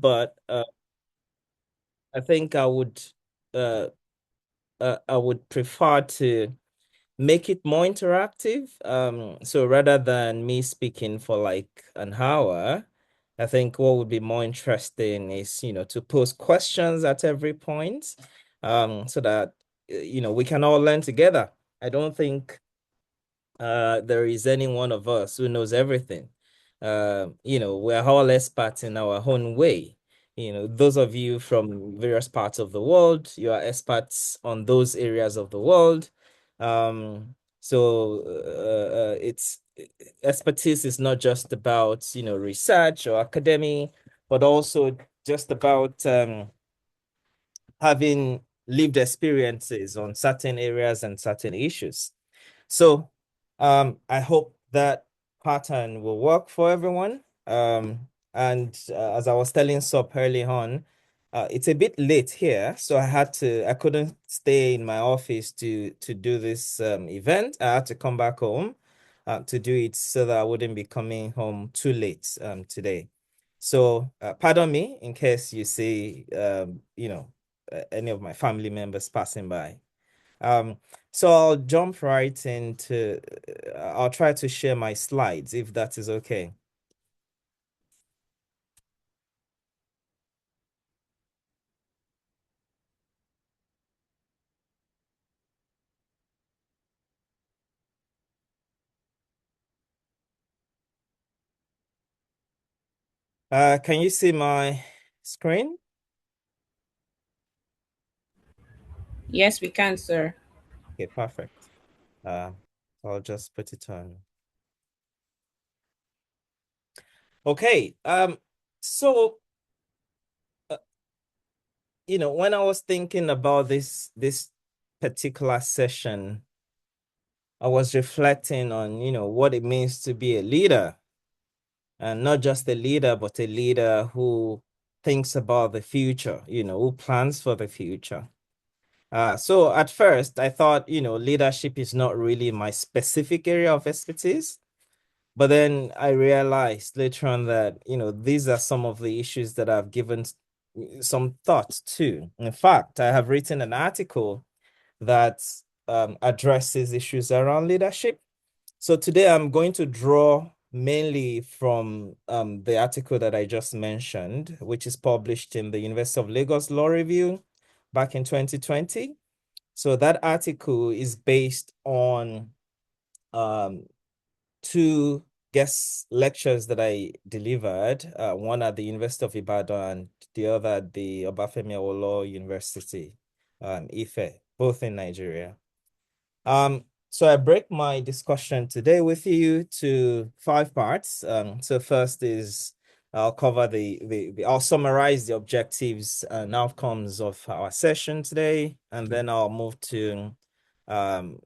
but I think uh, I would prefer to make it more interactive. So rather than me speaking for like an hour, I think what would be more interesting is, to pose questions at every point, so that we can all learn together. I don't think there is any one of us who knows everything. We're all experts in our own way. Those of you from various parts of the world, you are experts on those areas of the world. It's expertise is not just about, research or academy, but also just about having lived experiences on certain areas and certain issues. So, I hope that pattern will work for everyone. And as I was telling Sop early on, it's a bit late here, so I couldn't stay in my office to do this event. I had to come back home to do it so that I wouldn't be coming home too late today. So, pardon me in case you see, any of my family members passing by. Um, so I'll jump right into, I'll try to share my slides if that is okay. Can you see my screen? Yes, we can, sir. Okay, perfect. Uh, I'll just put it on. Okay. So, uh, when I was thinking about this particular session, I was reflecting on, what it means to be a leader, and not just a leader, but a leader who thinks about the future, who plans for the future. So at first, I thought, leadership is not really my specific area of expertise. But then I realized later on that, these are some of the issues that I've given some thought to. In fact, I have written an article that addresses issues around leadership. So today I'm going to draw mainly from the article that I just mentioned, which is published in the University of Lagos Law Review back in 2020. So that article is based on um, two guest lectures that I delivered, one at the University of Ibadan and the other at the Obafemi Awolowo University, Ife, both in Nigeria. So I break my discussion today with you to five parts. So first is I'll cover I'll summarize the objectives and outcomes of our session today, and then I'll move to um,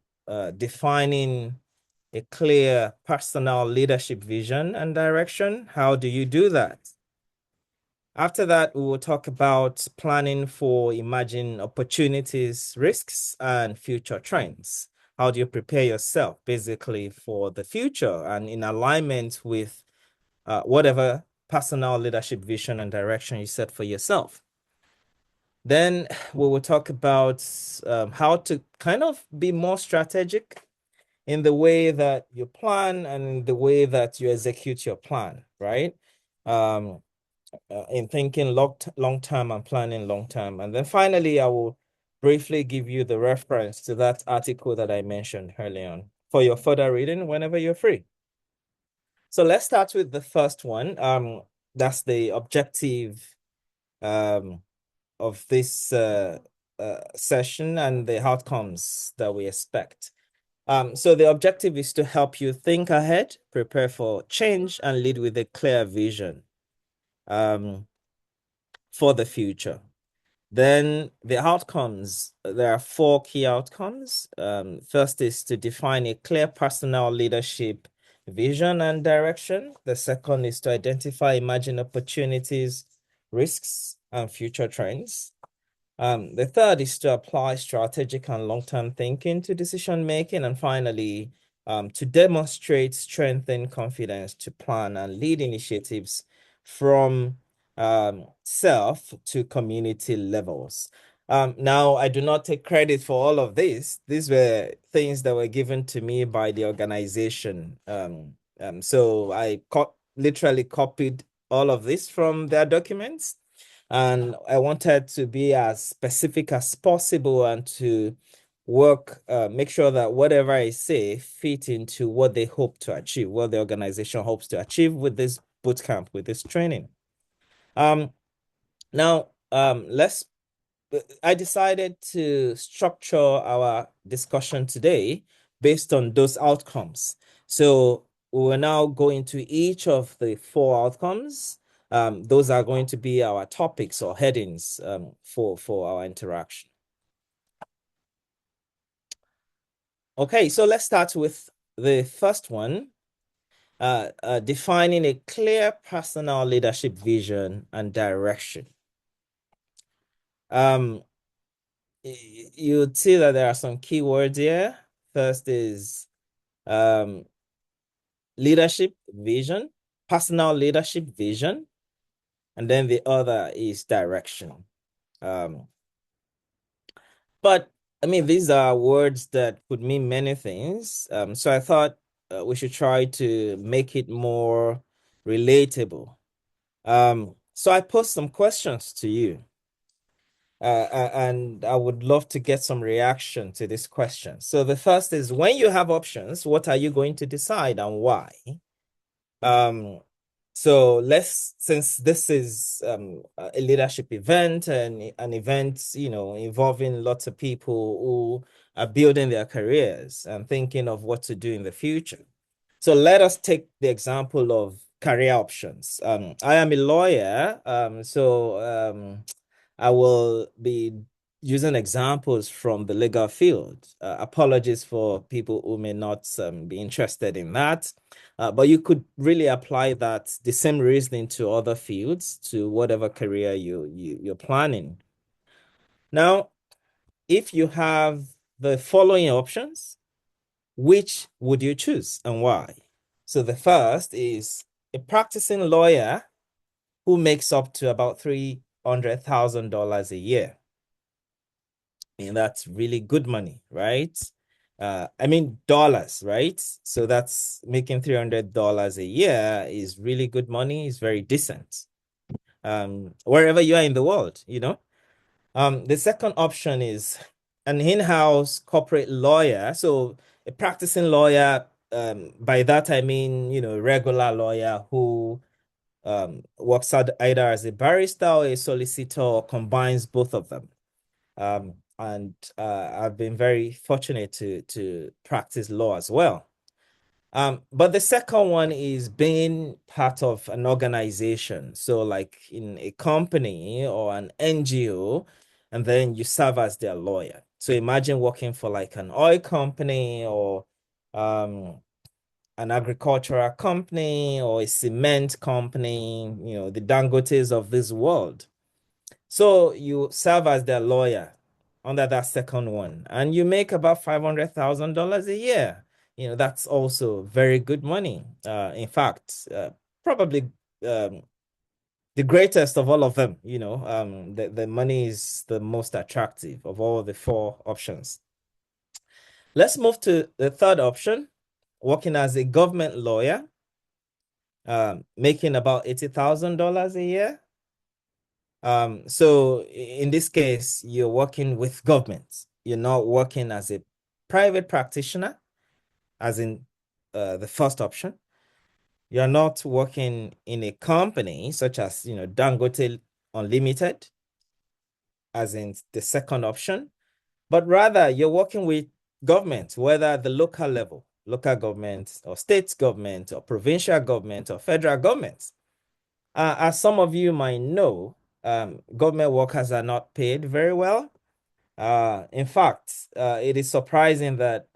defining a clear personal leadership vision and direction. How do you do that? After that, we will talk about planning for emerging opportunities, risks, and future trends. How do you prepare yourself basically for the future and in alignment with whatever personal leadership vision and direction you set for yourself? Then we will talk about how to kind of be more strategic in the way that you plan and in the way that you execute your plan, right? Um, in thinking long term and planning long term. And then finally, I will briefly give you the reference to that article that I mentioned early on for your further reading whenever you're free. So let's start with the first one. That's the objective um, of this session and the outcomes that we expect. So the objective is to help you think ahead, prepare for change, and lead with a clear vision um, for the future. Then the outcomes, there are four key outcomes. First is to define a clear personal leadership vision and direction. The second is to identify emerging opportunities, risks, and future trends. The third is to apply strategic and long-term thinking to decision making. And finally, to demonstrate strength and confidence to plan and lead initiatives from self to community levels. Now, I do not take credit for all of this. These were things that were given to me by the organization. So I literally copied all of this from their documents, and I wanted to be as specific as possible and to make sure that whatever I say fit into what they hope to achieve, what the organization hopes to achieve with this bootcamp, with this training. Um, Now, I decided to structure our discussion today based on those outcomes. So we will now go into each of the four outcomes. Those are going to be our topics or headings for our interaction. Okay, so let's start with the first one, defining a clear personal leadership vision and direction. Um, you'd see that there are some keywords here. First is um, leadership vision, personal leadership vision, and then the other is direction. Um, but I mean, these are words that could mean many things. So I thought we should try to make it more relatable. So I posed some questions to you. And I would love to get some reaction to this question. So the first is, when you have options, what are you going to decide and why? Um, so since this is a leadership event and an event, involving lots of people who are building their careers and thinking of what to do in the future. So let us take the example of career options. I am a lawyer, so I will be using examples from the legal field. Apologies for people who may not be interested in that. But you could really apply the same reasoning to other fields, to whatever career you're planning. Now, if you have the following options, which would you choose and why? So the first is a practicing lawyer who makes up to about $300,000 a year. And that's really good money, right? I mean, dollars, right? So that's making $300 a year is really good money, is very decent. Wherever you are in the world, you know. The second option is an in-house corporate lawyer. So a practicing lawyer, by that I mean, regular lawyer who works either as a barrister or a solicitor or combines both of them. And I've been very fortunate to practice law as well. But the second one is being part of an organization. So like in a company or an NGO, and then you serve as their lawyer. So imagine working for like an oil company or um, an agricultural company or a cement company, the Dangotes of this world. So you serve as their lawyer under that second one, and you make about $500,000 a year. That's also very good money. In fact, probably the greatest of all of them. The money is the most attractive of all the four options. Let's move to the third option, working as a government lawyer, making about $80,000 a year. So in this case, you're working with government. You're not working as a private practitioner, as in the first option. You're not working in a company such as, Dangote Unlimited, as in the second option, but rather you're working with government, whether the local level, local government or state government or provincial government or federal government. As some of you might know, government workers are not paid very well. In fact, it is surprising that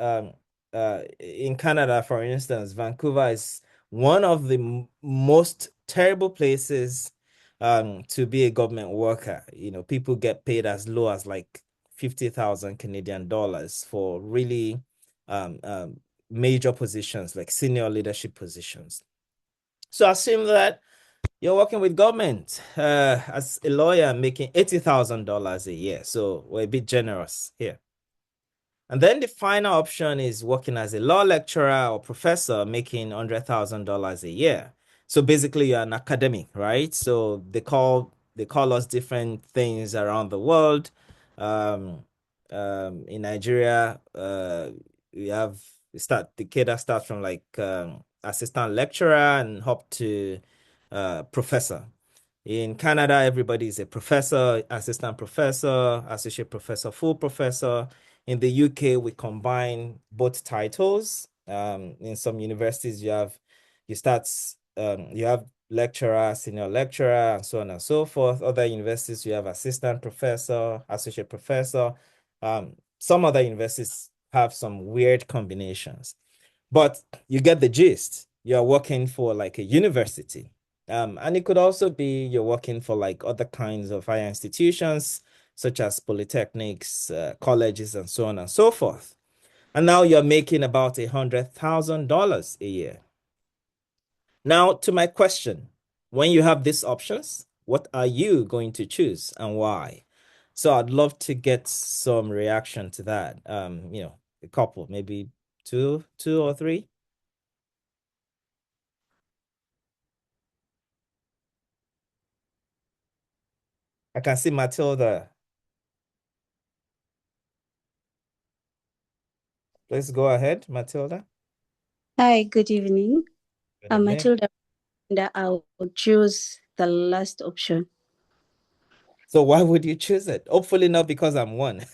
in Canada, for instance, Vancouver is one of the most terrible places to be a government worker. People get paid as low as like 50,000 Canadian dollars for really major positions, like senior leadership positions. So assume that You're working with government as a lawyer making $80,000 a year. So we're a bit generous here. And then the final option is working as a law lecturer or professor making $100,000 a year. So basically you're an academic, right? So they call us different things around the world. Um, in Nigeria, the cadre starts from like assistant lecturer and up to professor. In Canada, everybody is a professor, assistant professor, associate professor, full professor. In the UK, we combine both titles. In some universities, you have lecturer, senior lecturer, and so on and so forth. Other universities, you have assistant professor, associate professor. Some other universities have some weird combinations, but you get the gist. You're working for like a university. And it could also be you're working for like other kinds of higher institutions, such as polytechnics, colleges, and so on and so forth. And now you're making about $100,000 a year. Now, to my question, when you have these options, what are you going to choose and why? So I'd love to get some reaction to that. A couple, maybe two or three. I can see Matilda. Let's go ahead, Matilda. Hi, good evening. Good I'm evening. Matilda, and I will choose the last option. So why would you choose it? Hopefully not because I'm one.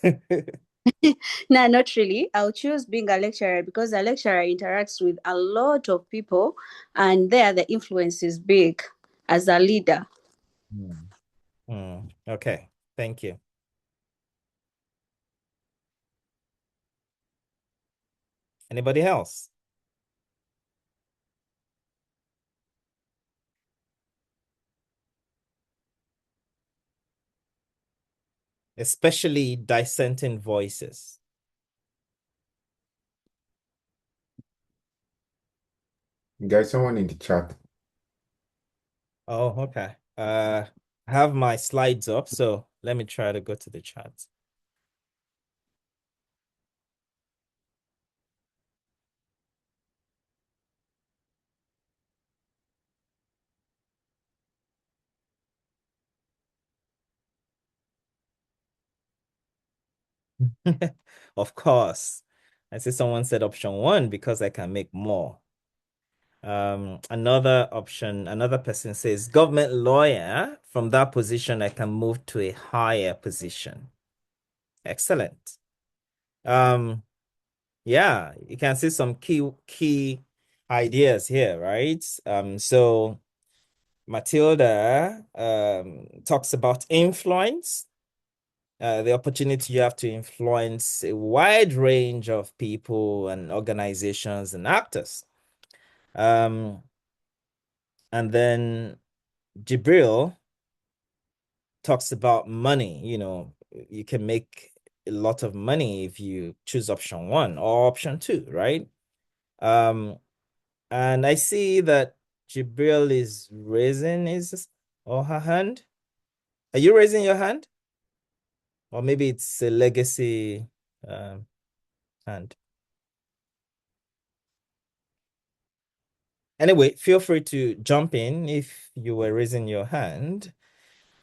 No, not really. I'll choose being a lecturer because a lecturer interacts with a lot of people, and there the influence is big as a leader. Hmm. Okay, thank you. Anybody else? Especially dissenting voices. Guys, someone in the chat. Oh, okay. I have my slides up, so let me try to go to the chat. Of course. I see someone said option one because I can make more. Another person says government lawyer. From that position, I can move to a higher position. Excellent. Um, yeah, you can see some key ideas here, right? So Matilda talks about influence, the opportunity you have to influence a wide range of people and organizations and actors. Um, and then Jibril talks about money. You can make a lot of money if you choose option one or option two, right? Um, and I see that Jibril is raising his or her hand. Are you raising your hand? Or maybe it's a legacy hand. Anyway, feel free to jump in if you were raising your hand.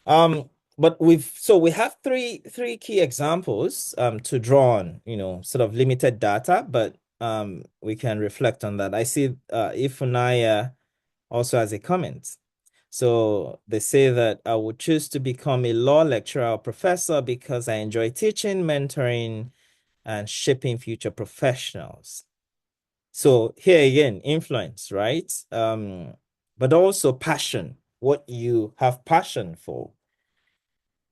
But we have three key examples to draw on, sort of limited data, but we can reflect on that. I see Ifunaya also has a comment. So they say that I would choose to become a law lecturer or professor because I enjoy teaching, mentoring, and shaping future professionals. So here again, influence, right? But also passion, what you have passion for.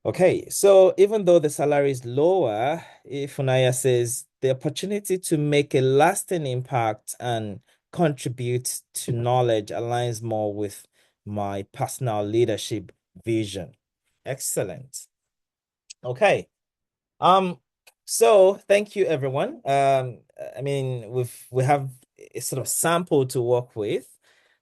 Okay, so even though the salary is lower, Ifunaya says the opportunity to make a lasting impact and contribute to knowledge aligns more with my personal leadership vision. Excellent. Okay. Um, so thank you everyone. I mean, we have a sort of sample to work with.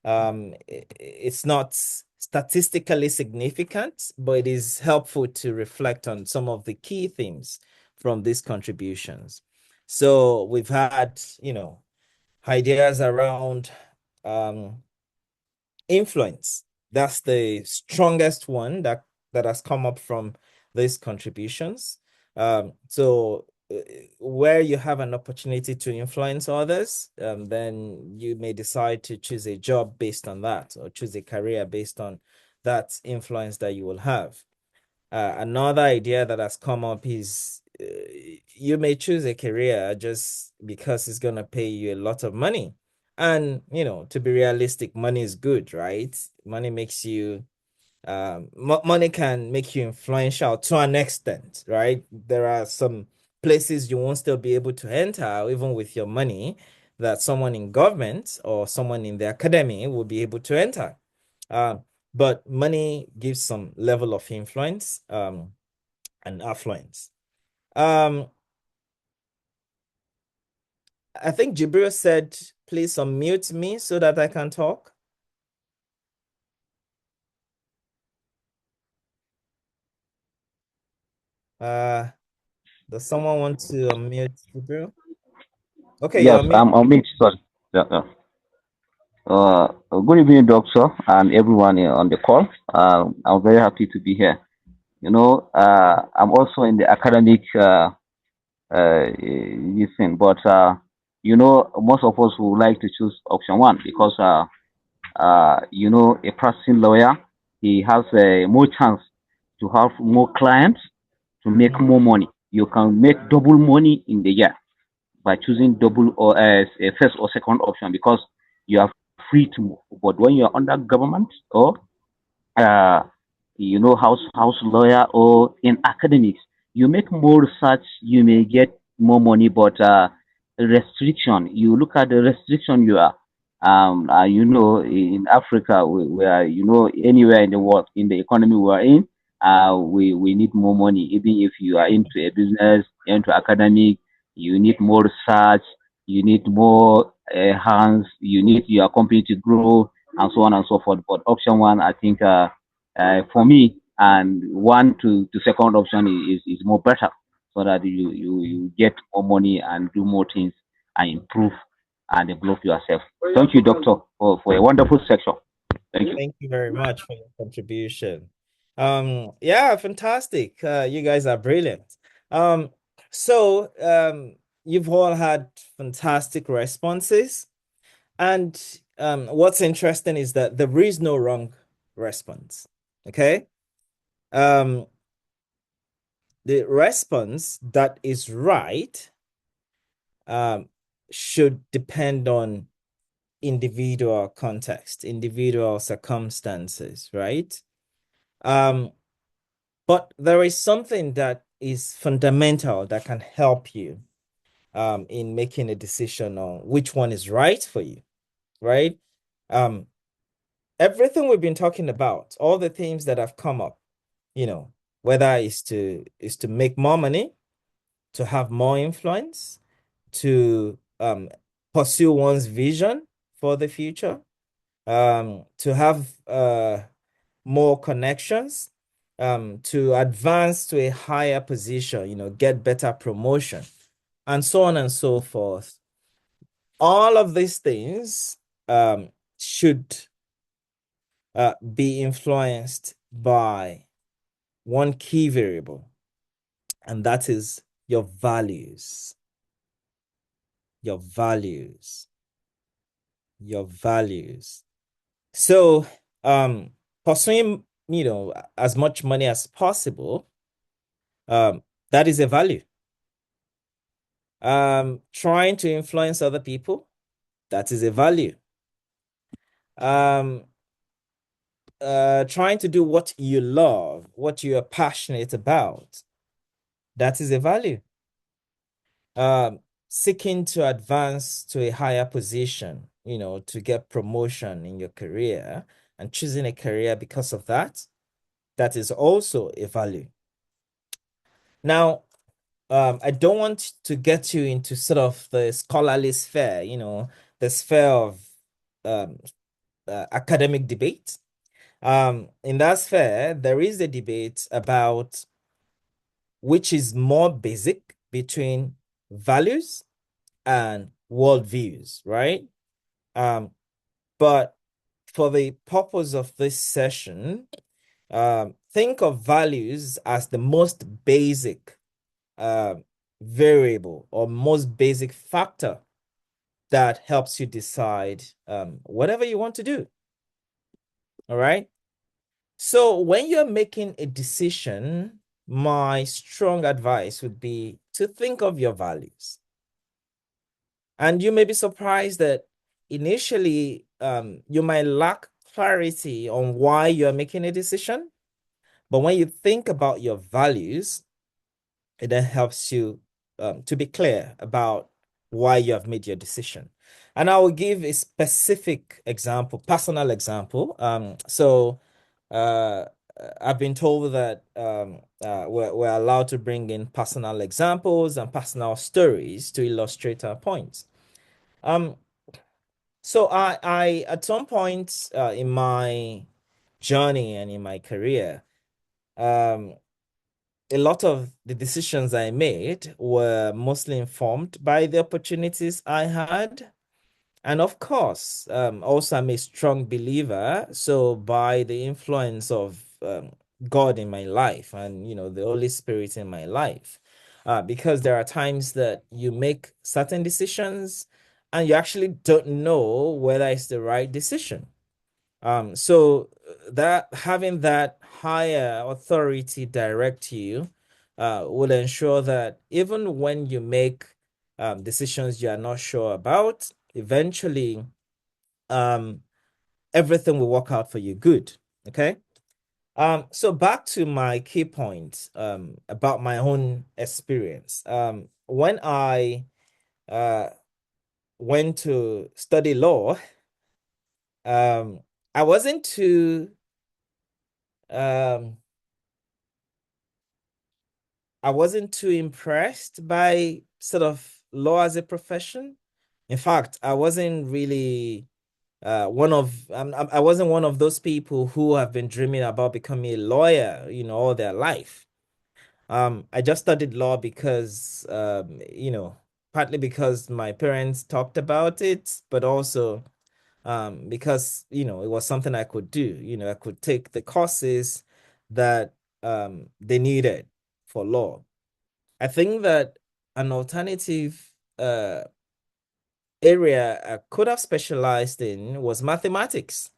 It's not statistically significant, but it is helpful to reflect on some of the key themes from these contributions. So we've had, ideas around influence. That's the strongest one that has come up from these contributions. So where you have an opportunity to influence others, then you may decide to choose a job based on that, or choose a career based on that influence that you will have. Another idea that has come up is you may choose a career just because it's going to pay you a lot of money. And, to be realistic, money is good, right? Money makes you, money can make you influential to an extent, right? There are some places you won't still be able to enter, even with your money, that someone in government or someone in the academy will be able to enter. But money gives some level of influence and affluence. I think Jibril said, please unmute me so that I can talk. Does someone want to unmute Jibril? Okay, you're Yes, unmute. I'm Mitch. Sorry. Yeah, yeah. Good evening, doctor, and everyone on the call. I'm very happy to be here. I'm also in the academic this thing, but most of us would like to choose option one because a practicing lawyer, he has more chance to have more clients, to make more money. You can make double money in the year by choosing double or as a first or second option because you are free to move. But when you're under government or uh, house lawyer or in academics, you make more research, you may get more money, but restriction. You look at the restriction you are. In Africa, we are, anywhere in the world, in the economy we are in, we need more money. Even if you are into a business, into academic, you need more research, you need more hands, you need your company to grow, and so on and so forth. But option one, I think, for me, and one to second option is more better, so that you get more money and do more things and improve and develop yourself. Thank you, doctor, for a wonderful section. Thank you. Thank you very much for your contribution. Yeah, fantastic. You guys are brilliant. Um, so you've all had fantastic responses. And what's interesting is that there is no wrong response. Okay. Um, the response that is right should depend on individual context, individual circumstances, right? But there is something that is fundamental that can help you in making a decision on which one is right for you, right? Everything we've been talking about, all the themes that have come up, whether is to make more money, to have more influence, to pursue one's vision for the future, to have more connections, to advance to a higher position, get better promotion, and so on and so forth. All of these things should be influenced by one key variable, and that is your values. Your values. Your values. So, pursuing, as much money as possible, that is a value. Trying to influence other people, that is a value. Trying to do what you love, what you are passionate about, that is a value. Seeking to advance to a higher position, to get promotion in your career and choosing a career because of that, that is also a value. Now, I don't want to get you into sort of the scholarly sphere, the sphere of academic debate. In that sphere, there is a debate about which is more basic between values and worldviews, right? But for the purpose of this session, think of values as the most basic uh, variable or most basic factor that helps you decide whatever you want to do. All right. So when you're making a decision, my strong advice would be to think of your values. And you may be surprised that initially you might lack clarity on why you're making a decision. But when you think about your values, it then helps you to be clear about why you have made your decision. And I will give a specific example, personal example. Uh, I've been told that we're allowed to bring in personal examples and personal stories to illustrate our points. Um, so I at some point in my journey and in my career, um, a lot of the decisions I made were mostly informed by the opportunities I had. And of course, also I'm a strong believer. So by the influence of God in my life and, the Holy Spirit in my life, because there are times that you make certain decisions and you actually don't know whether it's the right decision. So that having that higher authority direct you will ensure that even when you make decisions you are not sure about, eventually everything will work out for you good. Okay. So back to my key point about my own experience. When I uh went to study law, um, I wasn't too um I wasn't too impressed by sort of law as a profession. In fact, I wasn't really I wasn't one of those people who have been dreaming about becoming a lawyer, all their life. I just studied law because partly because my parents talked about it, but also because it was something I could do. I could take the courses that they needed for law. I think that an alternative area I could have specialized in was mathematics.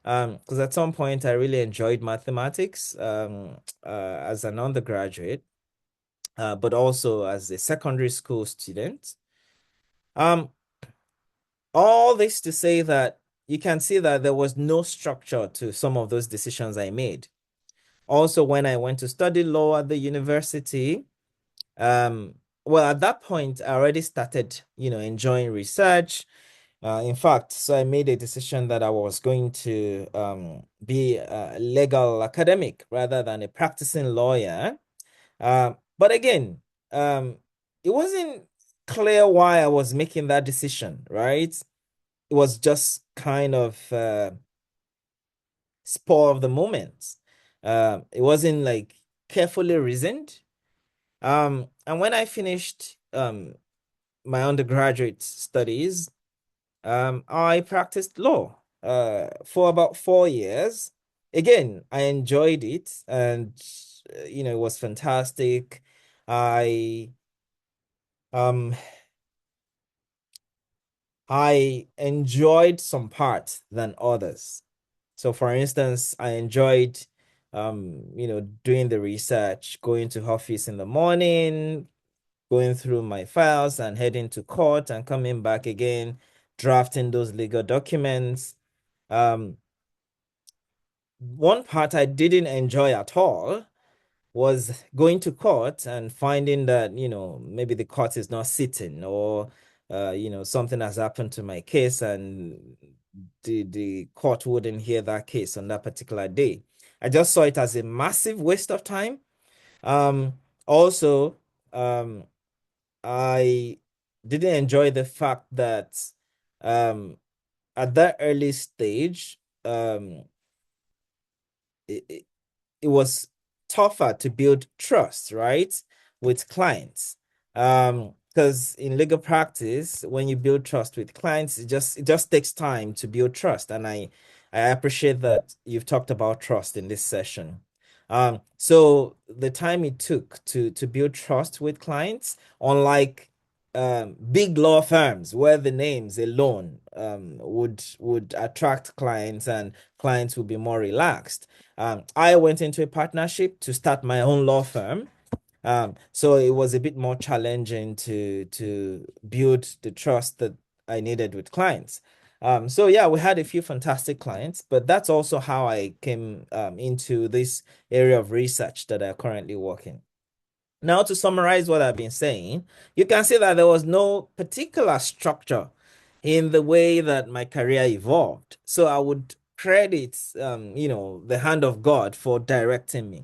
Because at some point I really enjoyed mathematics as an undergraduate, but also as a secondary school student. Um, all this to say that you can see that there was no structure to some of those decisions I made. Also, when I went to study law at the university, Um, well, at that point, I already started, enjoying research. In fact, so I made a decision that I was going to be a legal academic rather than a practicing lawyer. But again, it wasn't clear why I was making that decision, right? It was just kind of spur of the moment. It wasn't like carefully reasoned. And when I finished my undergraduate studies, I practiced law for about 4 years. Again, I enjoyed it, and it was fantastic. I um I enjoyed some parts than others. So, for instance, I enjoyed doing the research, going to office in the morning, going through my files and heading to court and coming back again, drafting those legal documents. One part I didn't enjoy at all was going to court and finding that, maybe the court is not sitting, or, something has happened to my case and the court wouldn't hear that case on that particular day. I just saw it as a massive waste of time. Um, Also, um, I didn't enjoy the fact that um, at that early stage, it was tougher to build trust, right, with clients. Because in legal practice, when you build trust with clients, it just takes time to build trust. And I appreciate that you've talked about trust in this session. So the time it took to build trust with clients, unlike big law firms where the names alone would attract clients and clients would be more relaxed. I went into a partnership to start my own law firm. So it was a bit more challenging to build the trust that I needed with clients. So yeah, we had a few fantastic clients, but that's also how I came into this area of research that I'm currently working. Now, to summarize what I've been saying, you can see that there was no particular structure in the way that my career evolved. So I would credit, the hand of God for directing me.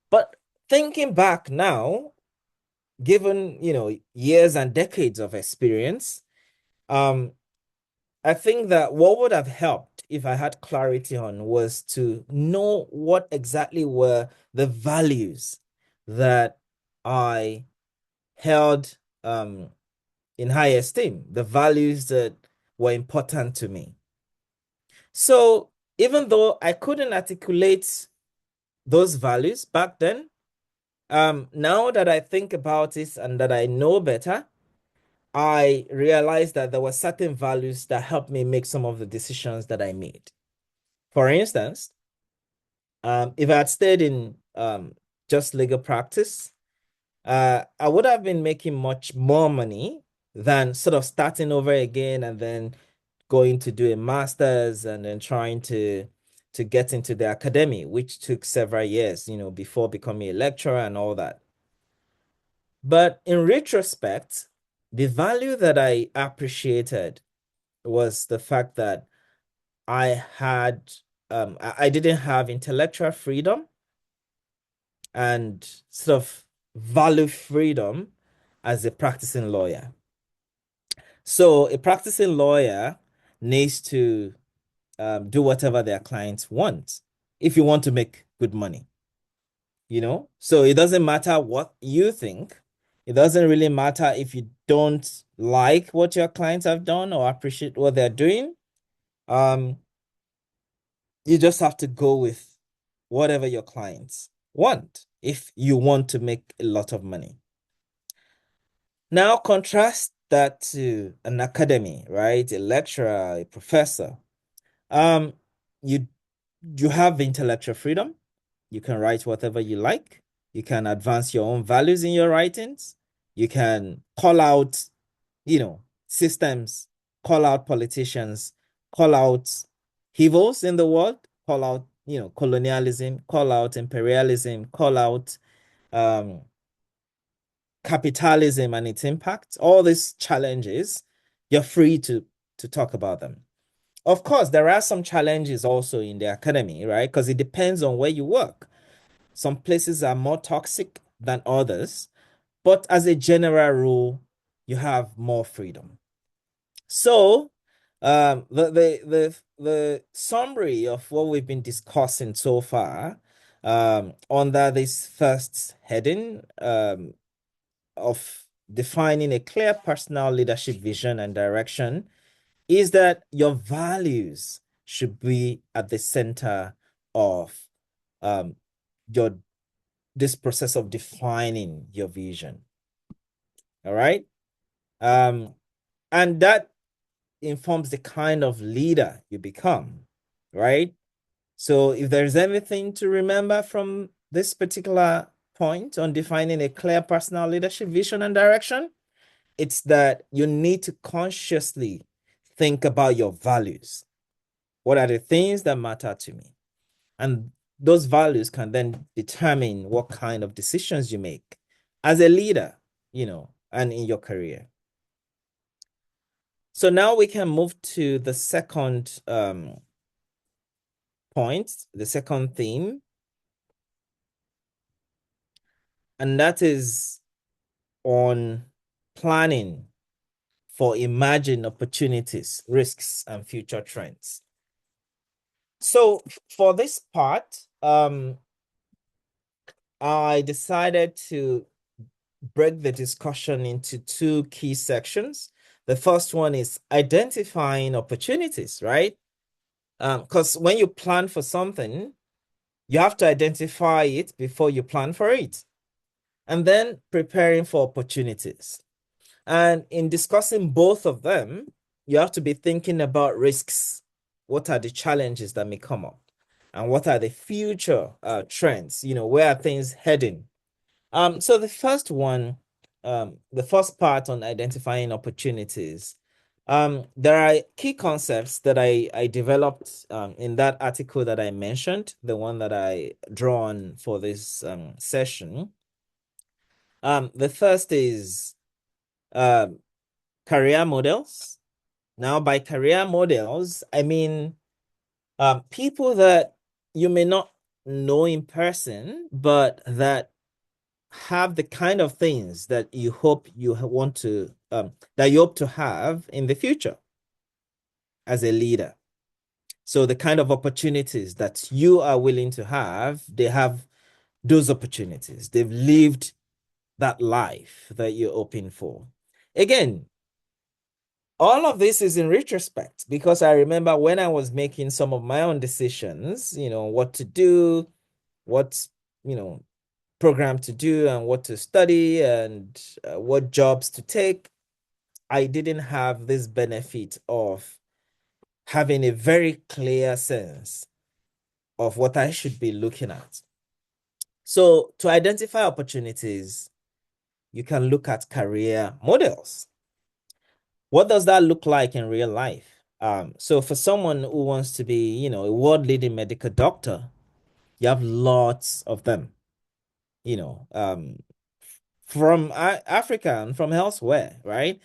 But thinking back now, given, years and decades of experience, um, I think that what would have helped if I had clarity on was to know what exactly were the values that I held in high esteem, the values that were important to me. So even though I couldn't articulate those values back then, now that I think about it and that I know better, I realized that there were certain values that helped me make some of the decisions that I made. For instance, if I had stayed in just legal practice, I would have been making much more money than sort of starting over again and then going to do a master's and then trying to get into the academy, which took several years, before becoming a lecturer and all that. But in retrospect, the value that I appreciated was the fact that I had I didn't have intellectual freedom and sort of value freedom as a practicing lawyer. So a practicing lawyer needs to do whatever their clients want if you want to make good money, So it doesn't matter what you think. It doesn't really matter if you don't like what your clients have done or appreciate what they're doing. You just have to go with whatever your clients want if you want to make a lot of money. Now contrast that to an academy, right? A lecturer, a professor. Um, you you have intellectual freedom. You can write whatever you like. You can advance your own values in your writings. You can call out, systems, call out politicians, call out evils in the world, call out, colonialism, call out imperialism, call out capitalism and its impact. All these challenges, you're free to talk about them. Of course, there are some challenges also in the academy, right? Because it depends on where you work. Some places are more toxic than others, but as a general rule, you have more freedom. So, the summary of what we've been discussing so far, under this first heading, of defining a clear personal leadership vision and direction, is that your values should be at the center of um, your this process of defining your vision. All right. And that informs the kind of leader you become, right? So if there's anything to remember from this particular point on defining a clear personal leadership vision and direction, it's that you need to consciously think about your values. What are the things that matter to me? And those values can then determine what kind of decisions you make as a leader, and in your career. So now we can move to the second point, the second theme, and that is on planning for emerging opportunities, risks, and future trends. So for this part, I decided to break the discussion into two key sections. The first one is identifying opportunities, right? Because when you plan for something, you have to identify it before you plan for it. And then preparing for opportunities. And in discussing both of them, you have to be thinking about risks. What are the challenges that may come up? And what are the future trends? Where are things heading? So the first one, the first part on identifying opportunities, there are key concepts that I developed in that article that I mentioned, the one that I draw on for this session. The first is um, career models. Now, by career models, I mean people that you may not know in person, but that have the kind of things that you hope you want to that you hope to have in the future as a leader. So the kind of opportunities that you are willing to have, they have those opportunities. They've lived that life that you're hoping for. Again, all of this is in retrospect because I remember when I was making some of my own decisions, what to do, what, program to do and what to study and what jobs to take. I didn't have this benefit of having a very clear sense of what I should be looking at. So to identify opportunities, you can look at career models. What does that look like in real life? So for someone who wants to be, a world-leading medical doctor, you have lots of them, from Africa and from elsewhere, right?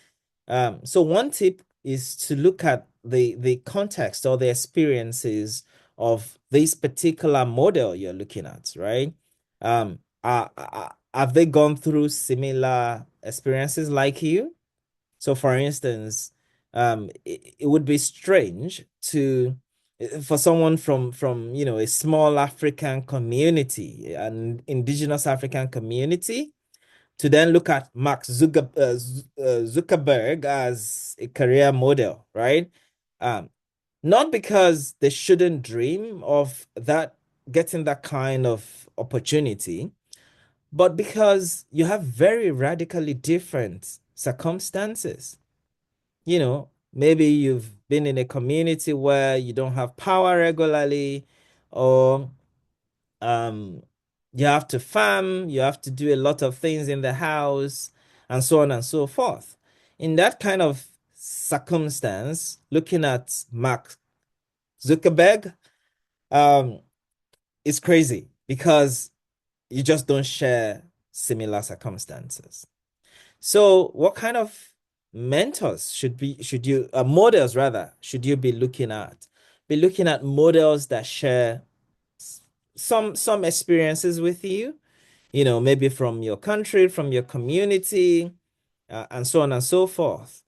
So one tip is to look at the context or the experiences of this particular model you're looking at, right? Have they gone through similar experiences like you? So, for instance, it would be strange to for someone from a small African community, an indigenous African community, to then look at Mark Zuckerberg as a career model, right? Um, Not because they shouldn't dream of that, getting that kind of opportunity, but because you have very radically different circumstances. Maybe you've been in a community where you don't have power regularly, or um, you have to farm, you have to do a lot of things in the house, and so on and so forth. In that kind of circumstance, looking at Mark Zuckerberg is crazy because you just don't share similar circumstances. So, what kind of mentors should you models rather should you be looking at? Be looking at models that share some experiences with you, maybe from your country, from your community, and so on and so forth.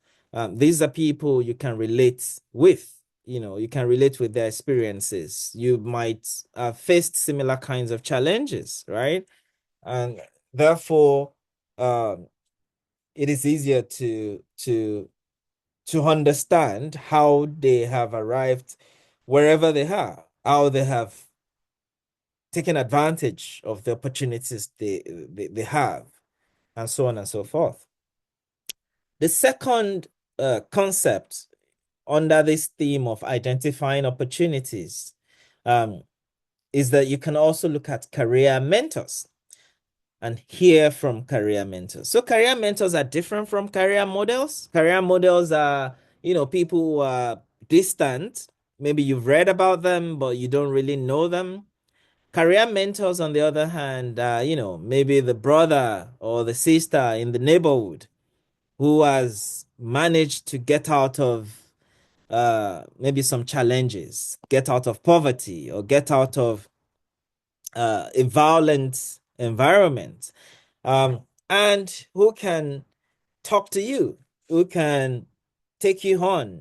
These are people you can relate with. You can relate with their experiences. You might have faced similar kinds of challenges, right? And therefore, it is easier to understand how they have arrived wherever they are, how they have taken advantage of the opportunities they have, and so on and so forth. The second concept under this theme of identifying opportunities is that you can also look at career mentors and hear from career mentors. So career mentors are different from career models. Career models are, people who are distant. Maybe you've read about them, but you don't really know them. Career mentors, on the other hand, maybe the brother or the sister in the neighborhood who has managed to get out of maybe some challenges, get out of poverty, or get out of a violent environment, and who can talk to you, who can take you on,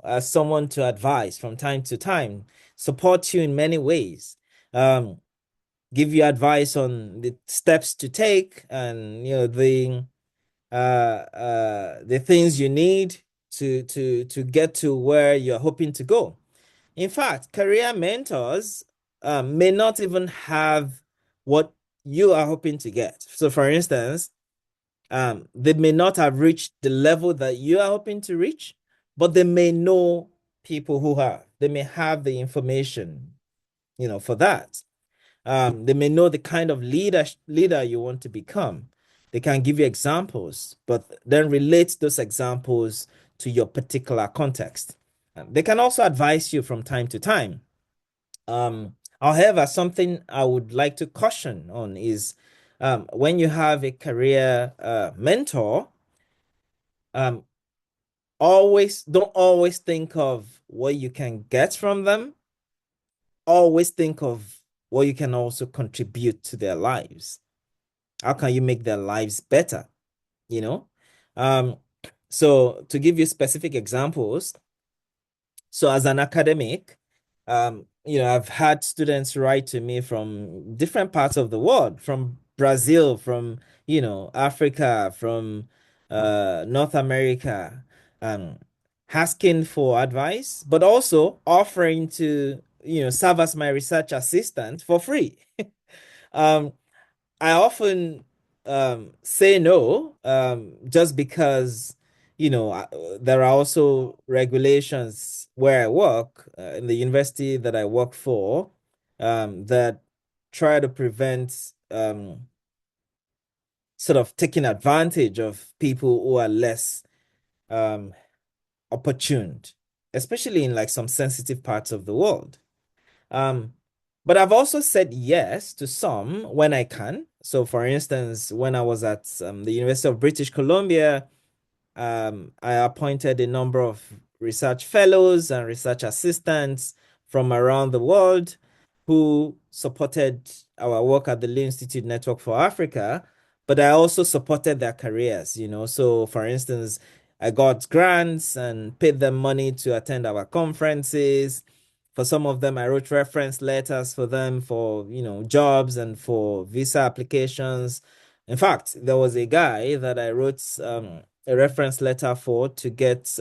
as someone to advise from time to time, support you in many ways. give you advice on the steps to take, and the things you need to get to where you're hoping to go. In fact, career mentors may not even have what you are hoping to get. So, for instance, they may not have reached the level that you are hoping to reach, but they may know people who have. They may have the information, for that. They may know the kind of leader you want to become. They can give you examples, but then relate those examples to your particular context. They can also advise you from time to time. However, something I would like to caution on is when you have a career mentor, um, don't always think of what you can get from them. Always think of what you can also contribute to their lives. How can you make their lives better? You know? Um, so to give you specific examples, so as an academic, I've had students write to me from different parts of the world, from Brazil, from, Africa, from North America, um, asking for advice, but also offering to, serve as my research assistant for free. Um, I often say no just because, there are also regulations where I work in the university that I work for that try to prevent sort of taking advantage of people who are less um, opportuned, especially in like some sensitive parts of the world. Um, but I've also said yes to some when I can. So, for instance, when I was at the University of British Columbia, I appointed a number of research fellows and research assistants from around the world who supported our work at the Lee Institute Network for Africa, but I also supported their careers. So, for instance, I got grants and paid them money to attend our conferences. For some of them, I wrote reference letters for them for, jobs and for visa applications. In fact, there was a guy that I wrote a reference letter for to get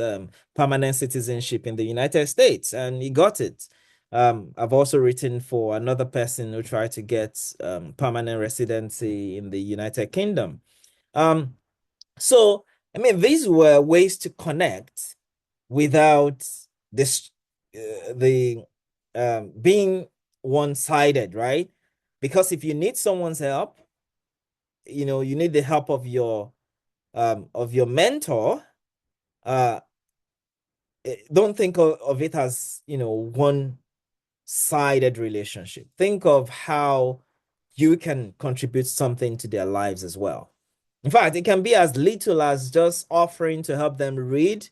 permanent citizenship in the United States, and he got it. I've also written for another person who tried to get permanent residency in the United Kingdom. So, I mean, these were ways to connect without this the being one-sided, right? Because if you need someone's help, you need the help of your mentor. uh don't think of it as one-sided relationship. Think of how you can contribute something to their lives as well. In fact, it can be as little as just offering to help them read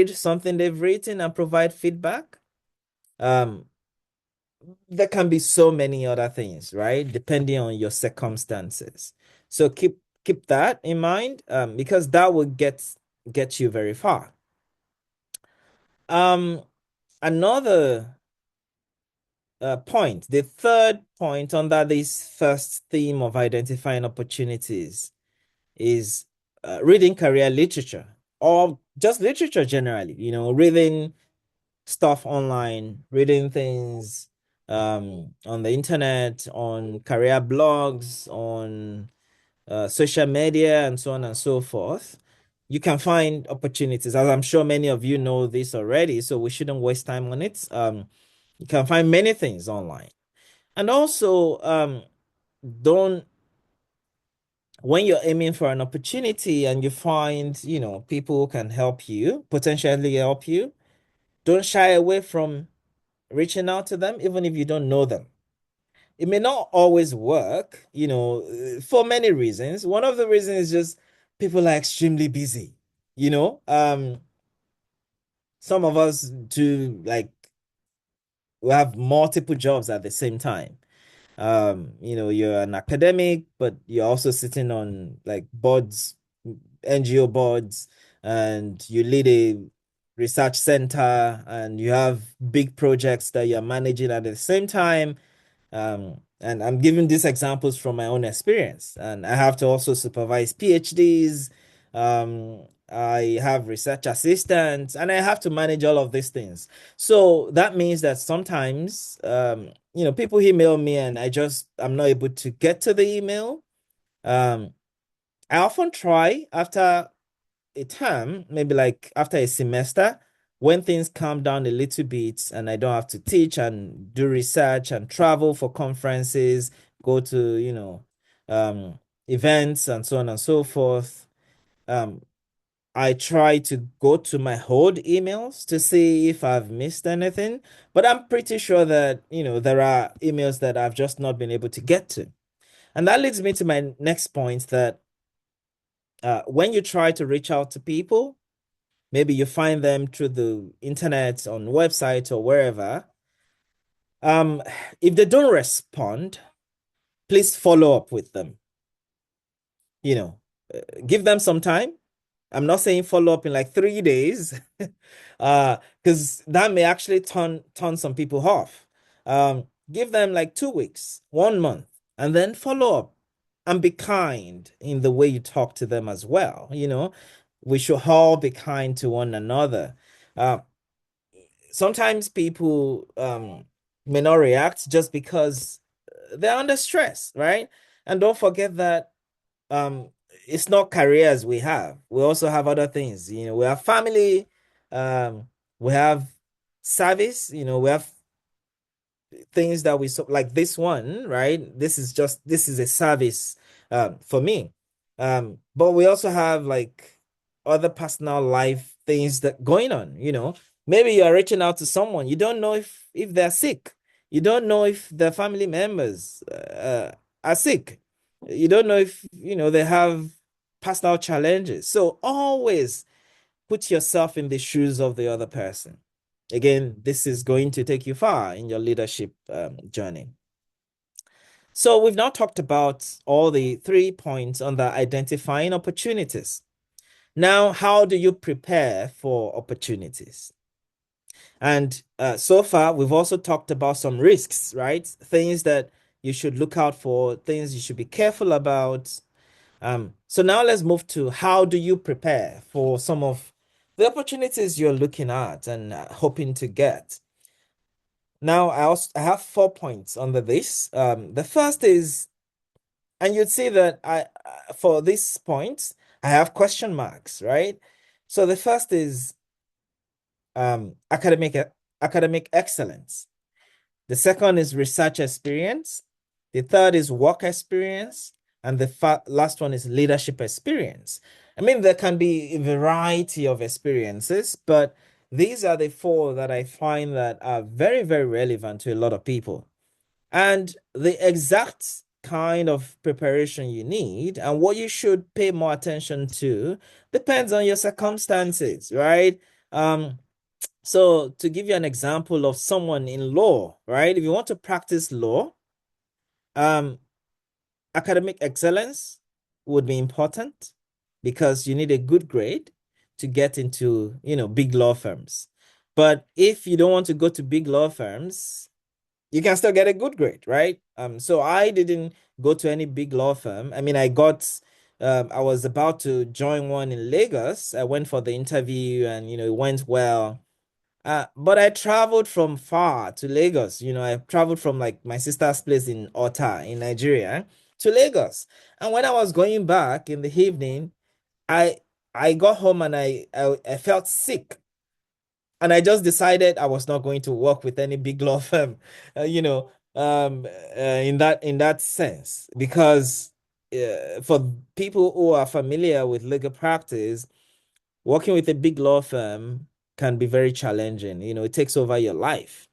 something they've written and provide feedback. There can be so many other things, right? Depending on your circumstances. So keep that in mind, because that will get you very far. Another point, the third point under this first theme of identifying opportunities is reading career literature, or just literature generally, reading stuff online, reading things on the internet, on career blogs, on social media, and so on and so forth. You can find opportunities, as I'm sure many of you know this already, so we shouldn't waste time on it. You can find many things online. And also, don't when you're aiming for an opportunity and you find, people who can help you, potentially help you, don't shy away from reaching out to them, even if you don't know them. It may not always work, for many reasons. One of the reasons is just people are extremely busy, you know. Some of us do, like, we have multiple jobs at the same time. You're an academic, but you're also sitting on like boards, NGO boards, and you lead research center and you have big projects that you're managing at the same time. And I'm giving these examples from my own experience. And I have to also supervise PhDs. I have research assistants, and I have to manage all of these things. So that means that sometimes, people email me and I'm not able to get to the email. I often try after a term, maybe like after a semester, when things calm down a little bit and I don't have to teach and do research and travel for conferences, go to, events and so on and so forth. I try to go to my old emails to see if I've missed anything, but I'm pretty sure that, there are emails that I've just not been able to get to. And that leads me to my next point that when you try to reach out to people, maybe you find them through the internet, on websites or wherever. If they don't respond, please follow up with them. Give them some time. I'm not saying follow up in like 3 days, because that may actually turn some people off. Give them like 2 weeks, 1 month, and then follow up and be kind in the way you talk to them as well. We should all be kind to one another. Sometimes people may not react just because they're under stress, right? And don't forget that um it's not careers we have. We also have other things. We have family, we have service, we have things that we so like this one, right? This is a service for me. But we also have like other personal life things that going on, Maybe you are reaching out to someone. You don't know if they're sick. You don't know if their family members are sick. You don't know if, they have personal challenges. So always put yourself in the shoes of the other person. Again, this is going to take you far in your leadership journey. So we've now talked about all the 3 points under identifying opportunities. Now, how do you prepare for opportunities? And so far, we've also talked about some risks, right? Things that you should look out for, things you should be careful about. So now let's move to how do you prepare for some of the opportunities you're looking at and hoping to get. Now, I have 4 points under this. The first is, and you'd see that for this point, I have question marks, right? So the first is academic excellence. The second is research experience. The third is work experience. And the last one is leadership experience. I mean, there can be a variety of experiences, but these are the 4 that I find that are very, very relevant to a lot of people. And the exact kind of preparation you need and what you should pay more attention to depends on your circumstances, right? So to give you an example of someone in law, right? If you want to practice law, academic excellence would be important because you need a good grade to get into, big law firms. But if you don't want to go to big law firms, you can still get a good grade, right? So I didn't go to any big law firm. I mean, I was about to join one in Lagos. I went for the interview and, it went well. But I traveled from far to Lagos. I traveled from like my sister's place in Ota in Nigeria to Lagos. And when I was going back in the evening, I I got home and I felt sick. And I just decided I was not going to work with any big law firm, in that sense, because for people who are familiar with legal practice, working with a big law firm can be very challenging. It takes over your life.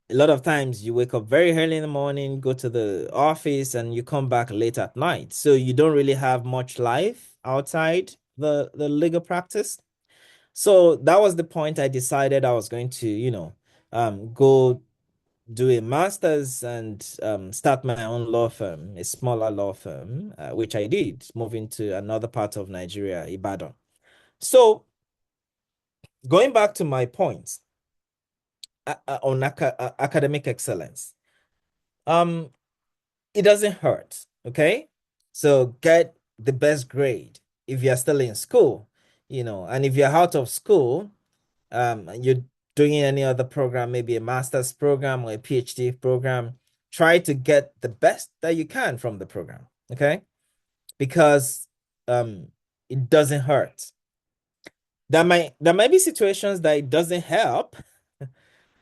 A lot of times you wake up very early in the morning, go to the office, and you come back late at night. So you don't really have much life outside the legal practice. So that was the point I decided I was going to, go do a master's and start my own law firm, a smaller law firm, which I did, moving to another part of Nigeria, Ibadan. So going back to my points on academic excellence, it doesn't hurt, okay? So get the best grade if you're still in school, and if you're out of school, you're doing any other program, maybe a master's program or a PhD program, try to get the best that you can from the program, okay? Because it doesn't hurt. There might be situations that it doesn't help,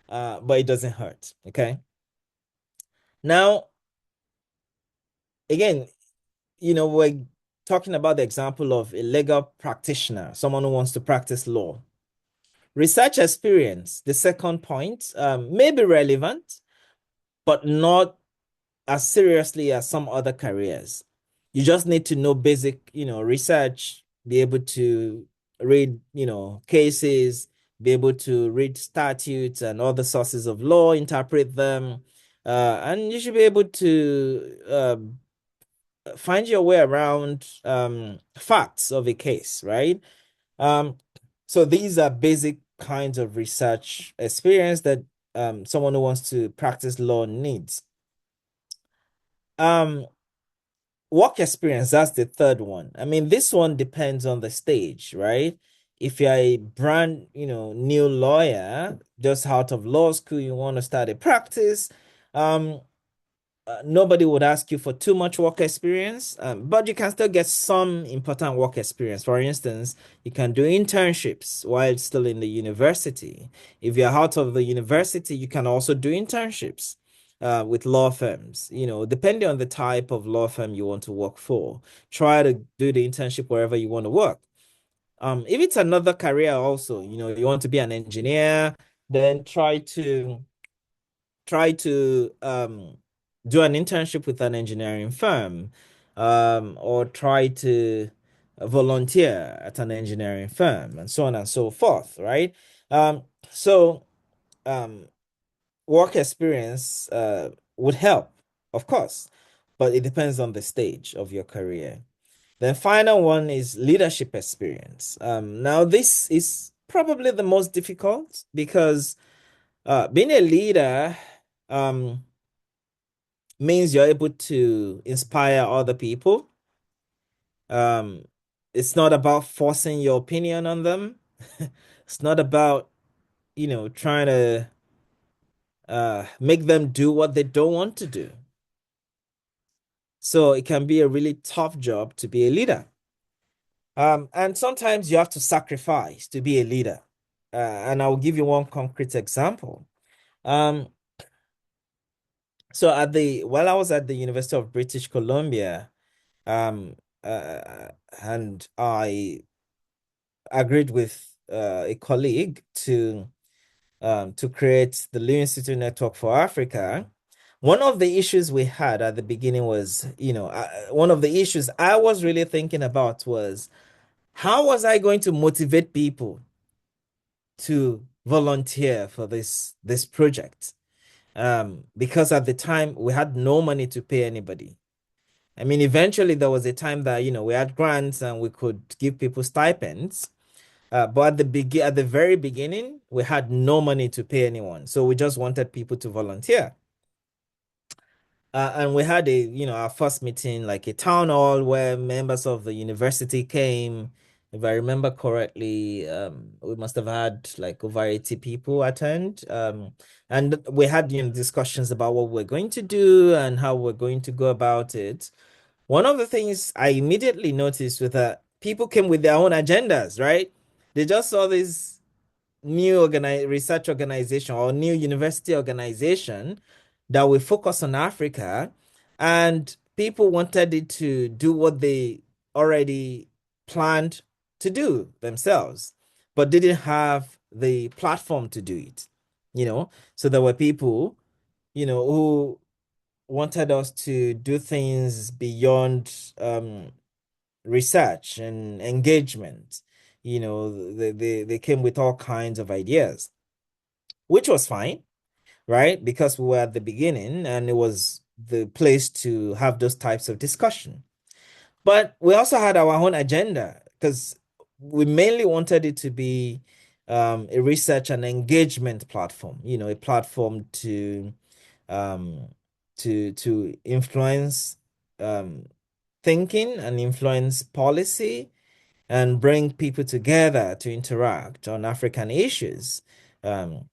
but it doesn't hurt, okay? Now, again, we're talking about the example of a legal practitioner, someone who wants to practice law. Research experience, the second point, may be relevant, but not as seriously as some other careers. You just need to know basic, research, be able to read, cases, be able to read statutes and other sources of law, interpret them, and you should be able to find your way around facts of a case, right? So these are basic kinds of research experience that someone who wants to practice law needs. Work experience, that's the third one. I mean, this one depends on the stage, right? If you're a brand, new lawyer, just out of law school, you want to start a practice, nobody would ask you for too much work experience, but you can still get some important work experience. For instance, you can do internships while still in the university. If you're out of the university, you can also do internships with law firms, depending on the type of law firm you want to work for. Try to do the internship wherever you want to work. If it's another career also, you want to be an engineer, then try to do an internship with an engineering firm, or try to volunteer at an engineering firm, and so on and so forth, right? So work experience would help, of course, but it depends on the stage of your career. The final one is leadership experience. Now, this is probably the most difficult because being a leader means you're able to inspire other people. It's not about forcing your opinion on them. It's not about, trying to make them do what they don't want to do. So it can be a really tough job to be a leader. And sometimes you have to sacrifice to be a leader. And I'll give you one concrete example. So while I was at the University of British Columbia, and I agreed with a colleague to create the Lew Institute Network for Africa. One of the issues we had at the beginning was, one of the issues I was really thinking about was how was I going to motivate people to volunteer for this project? Because at the time we had no money to pay anybody. I mean, eventually there was a time that, we had grants and we could give people stipends. But at the very beginning, we had no money to pay anyone. So we just wanted people to volunteer. And we had our first meeting, like a town hall where members of the university came. If I remember correctly, we must have had like over 80 people attend. And we had, discussions about what we're going to do and how we're going to go about it. One of the things I immediately noticed was that people came with their own agendas, right? They just saw this new research organization or new university organization that will focus on Africa, and people wanted it to do what they already planned to do themselves, but didn't have the platform to do it. So there were people, who wanted us to do things beyond research and engagement. They came with all kinds of ideas, which was fine, right? Because we were at the beginning and it was the place to have those types of discussion. But we also had our own agenda because we mainly wanted it to be a research and engagement platform, a platform um, to influence thinking and influence policy and bring people together to interact on African issues. Um,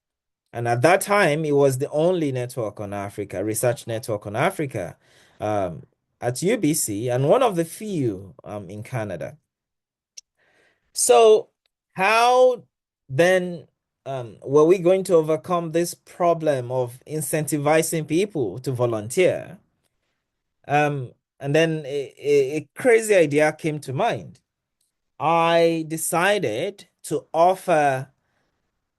and at that time, it was the only network on Africa, research network on Africa, um, at UBC, and one of the few in Canada. So, how then were we going to overcome this problem of incentivizing people to volunteer? And then a crazy idea came to mind. I decided to offer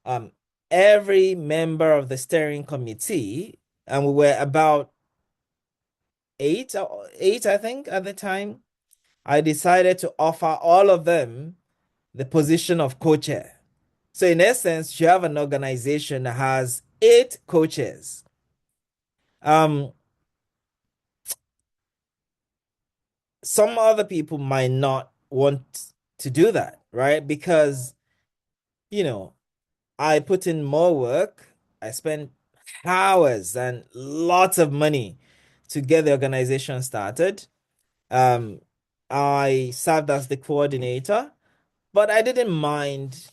um, every member of the steering committee, and we were about eight, I think, at the time. I decided to offer all of them the position of co-chair. So in essence, you have an organization that has 8 coaches. Um, some other people might not want to do that, right? Because, I put in more work. I spent hours and lots of money to get the organization started. Um, I served as the coordinator, but I didn't mind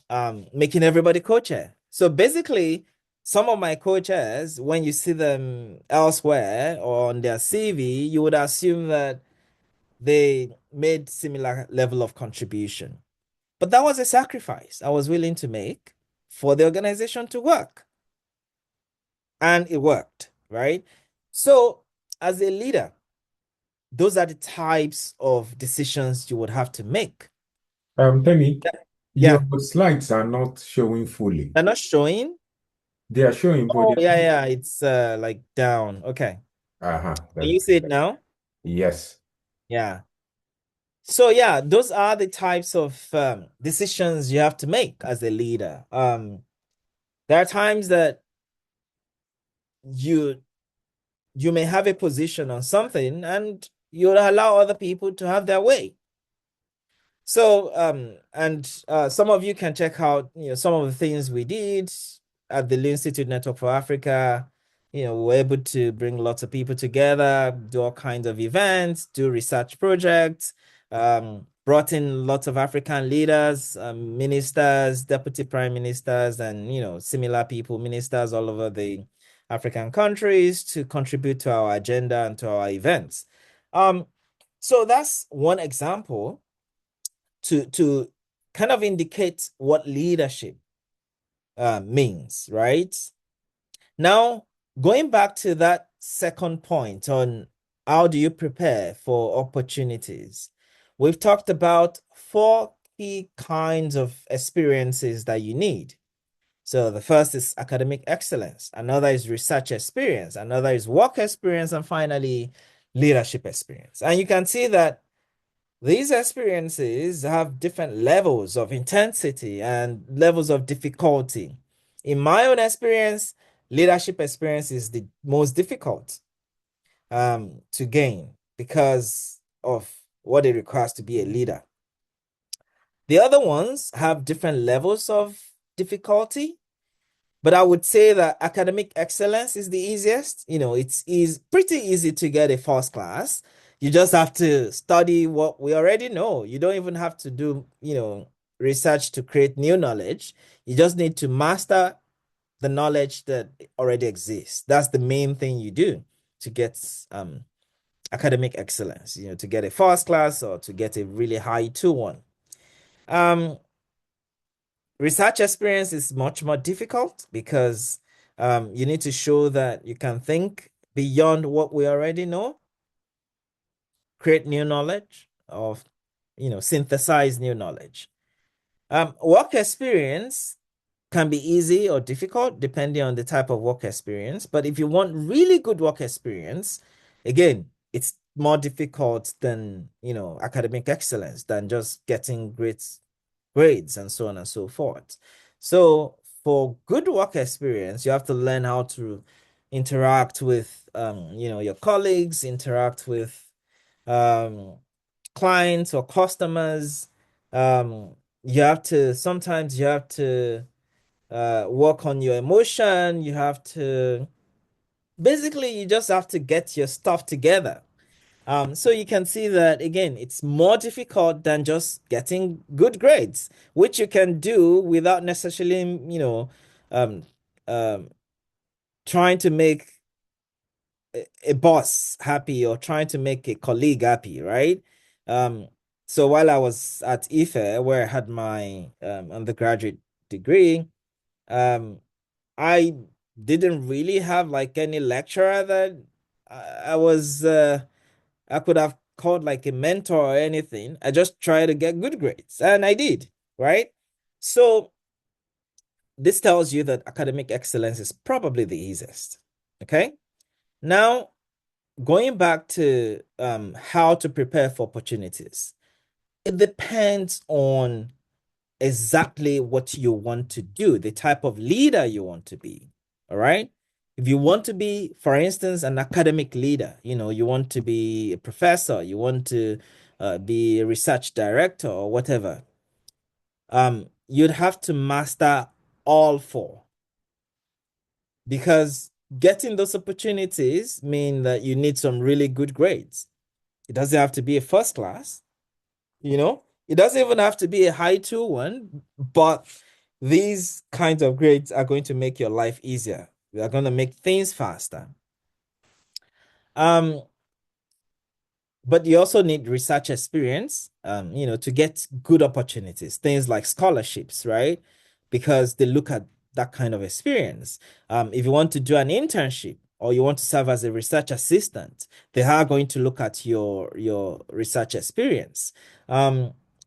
making everybody co-chair. So basically, some of my co-chairs, when you see them elsewhere or on their CV, you would assume that they made similar level of contribution. But that was a sacrifice I was willing to make for the organization to work. And it worked, right? So as a leader, those are the types of decisions you would have to make. Temi, your Yeah, slides are not showing fully. they're not showing. They are showing, but Oh, yeah, it's like down. Okay. Can that's you see it now? yes. Yeah. So yeah, those are the types of decisions you have to make as a leader. There are times that you you may have a position on something and you'll allow other people to have their way. So, some of you can check out, some of the things we did at the Lean Institute Network for Africa. We were able to bring lots of people together, do all kinds of events, do research projects, brought in lots of African leaders, ministers, deputy prime ministers, and, similar people, ministers all over the African countries to contribute to our agenda and to our events. So that's one example to kind of indicate what leadership means, right? Now, going back to that second point on how do you prepare for opportunities, we've talked about 4 key kinds of experiences that you need. So the first is academic excellence, another is research experience, another is work experience, and finally, leadership experience. And you can see that these experiences have different levels of intensity and levels of difficulty. In my own experience, leadership experience is the most difficult to gain because of what it requires to be a leader. The other ones have different levels of difficulty, but I would say that academic excellence is the easiest. It's pretty easy to get a first class. You just have to study what we already know. You don't even have to do, research to create new knowledge. You just need to master the knowledge that already exists. That's the main thing you do to get academic excellence, to get a first class or to get a really high 2-1. Research experience is much more difficult because you need to show that you can think beyond what we already know, create new knowledge, or synthesize new knowledge. Work experience can be easy or difficult depending on the type of work experience. But if you want really good work experience, again, it's more difficult than academic excellence, than just getting great grades and so on and so forth. So for good work experience, you have to learn how to interact with your colleagues, interact with um, clients or customers. You have to sometimes you have to work on your emotion. You have to basically, you just have to get your stuff together. So you can see that again, it's more difficult than just getting good grades, which you can do without necessarily, um, um, trying to make a boss happy or trying to make a colleague happy, right? Um, so while I was at Ife, where I had my undergraduate degree, um, I didn't really have like any lecturer that I was I could have called like a mentor or anything. I just tried to get good grades, and I did, right? So this tells you that academic excellence is probably the easiest. Okay. Now, going back to how to prepare for opportunities, it depends on exactly what you want to do, the type of leader you want to be. All right. If you want to be, for instance, an academic leader, you want to be a professor, you want to be a research director or whatever, you'd have to master all four because getting those opportunities mean that you need some really good grades. It doesn't have to be a first class, it doesn't even have to be a high two one, but these kinds of grades are going to make your life easier. They are going to make things faster. Um, but you also need research experience, to get good opportunities, things like scholarships, right? Because they look at that kind of experience. If you want to do an internship or you want to serve as a research assistant, they are going to look at your research experience.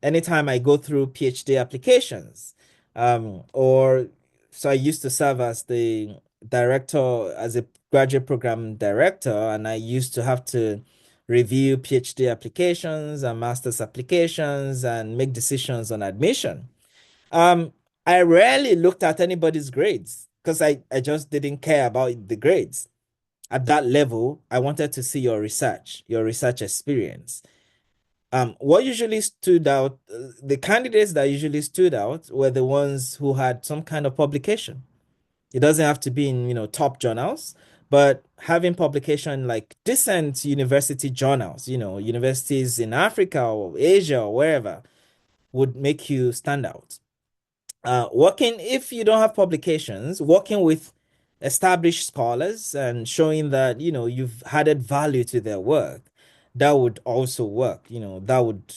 Anytime I go through PhD applications, or so I used to serve as the director, as a graduate program director, and I used to have to review PhD applications and master's applications and make decisions on admission. Um, I rarely looked at anybody's grades because I just didn't care about the grades. At that level, I wanted to see your research experience. What usually stood out, the candidates that usually stood out were the ones who had some kind of publication. It doesn't have to be in, top journals, but having publication like decent university journals, universities in Africa or Asia or wherever would make you stand out. Working, if you don't have publications, working with established scholars and showing that, you've added value to their work, that would also work. That would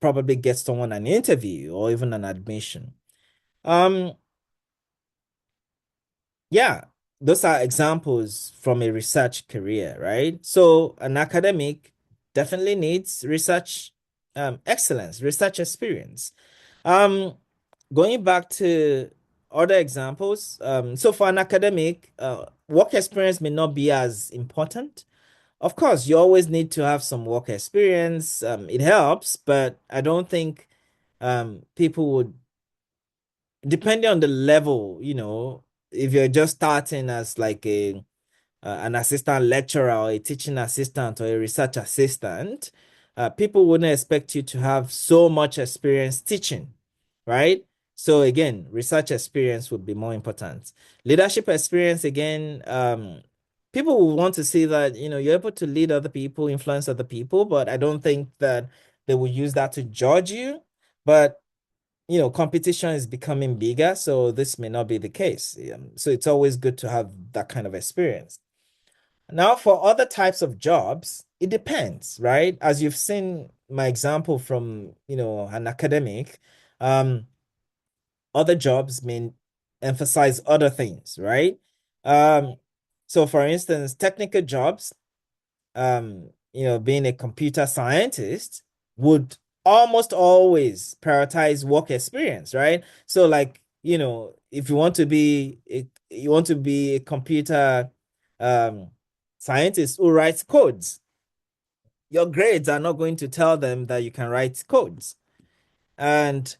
probably get someone an interview or even an admission. Um, Yeah, those are examples from a research career, right? So an academic definitely needs research excellence, research experience. Um, Going back to other examples, so for an academic, work experience may not be as important. Of course, you always need to have some work experience. It helps, but I don't think people would, depending on the level, if you're just starting as like an assistant lecturer or a teaching assistant or a research assistant, people wouldn't expect you to have so much experience teaching, right? So again, research experience would be more important. Leadership experience, again, people will want to see that, you're able to lead other people, influence other people, but I don't think that they will use that to judge you. But competition is becoming bigger, so this may not be the case. So it's always good to have that kind of experience. Now, for other types of jobs, it depends, right? As you've seen my example from, an academic, other jobs may emphasize other things, right? Um, so for instance, technical jobs, being a computer scientist would almost always prioritize work experience, right? So like, if you want to be a computer um, scientist who writes codes, your grades are not going to tell them that you can write codes. And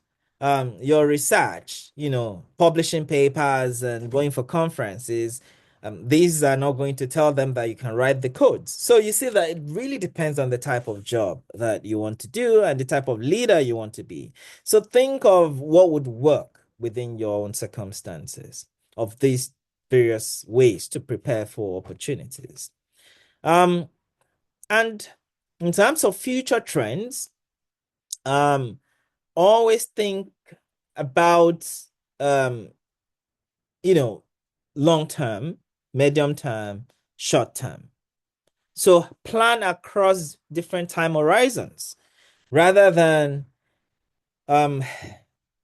your research, publishing papers and going for conferences, these are not going to tell them that you can write the codes. So you see that it really depends on the type of job that you want to do and the type of leader you want to be. So think of what would work within your own circumstances of these various ways to prepare for opportunities. And in terms of future trends, always think about long term, medium term, short term. So plan across different time horizons rather than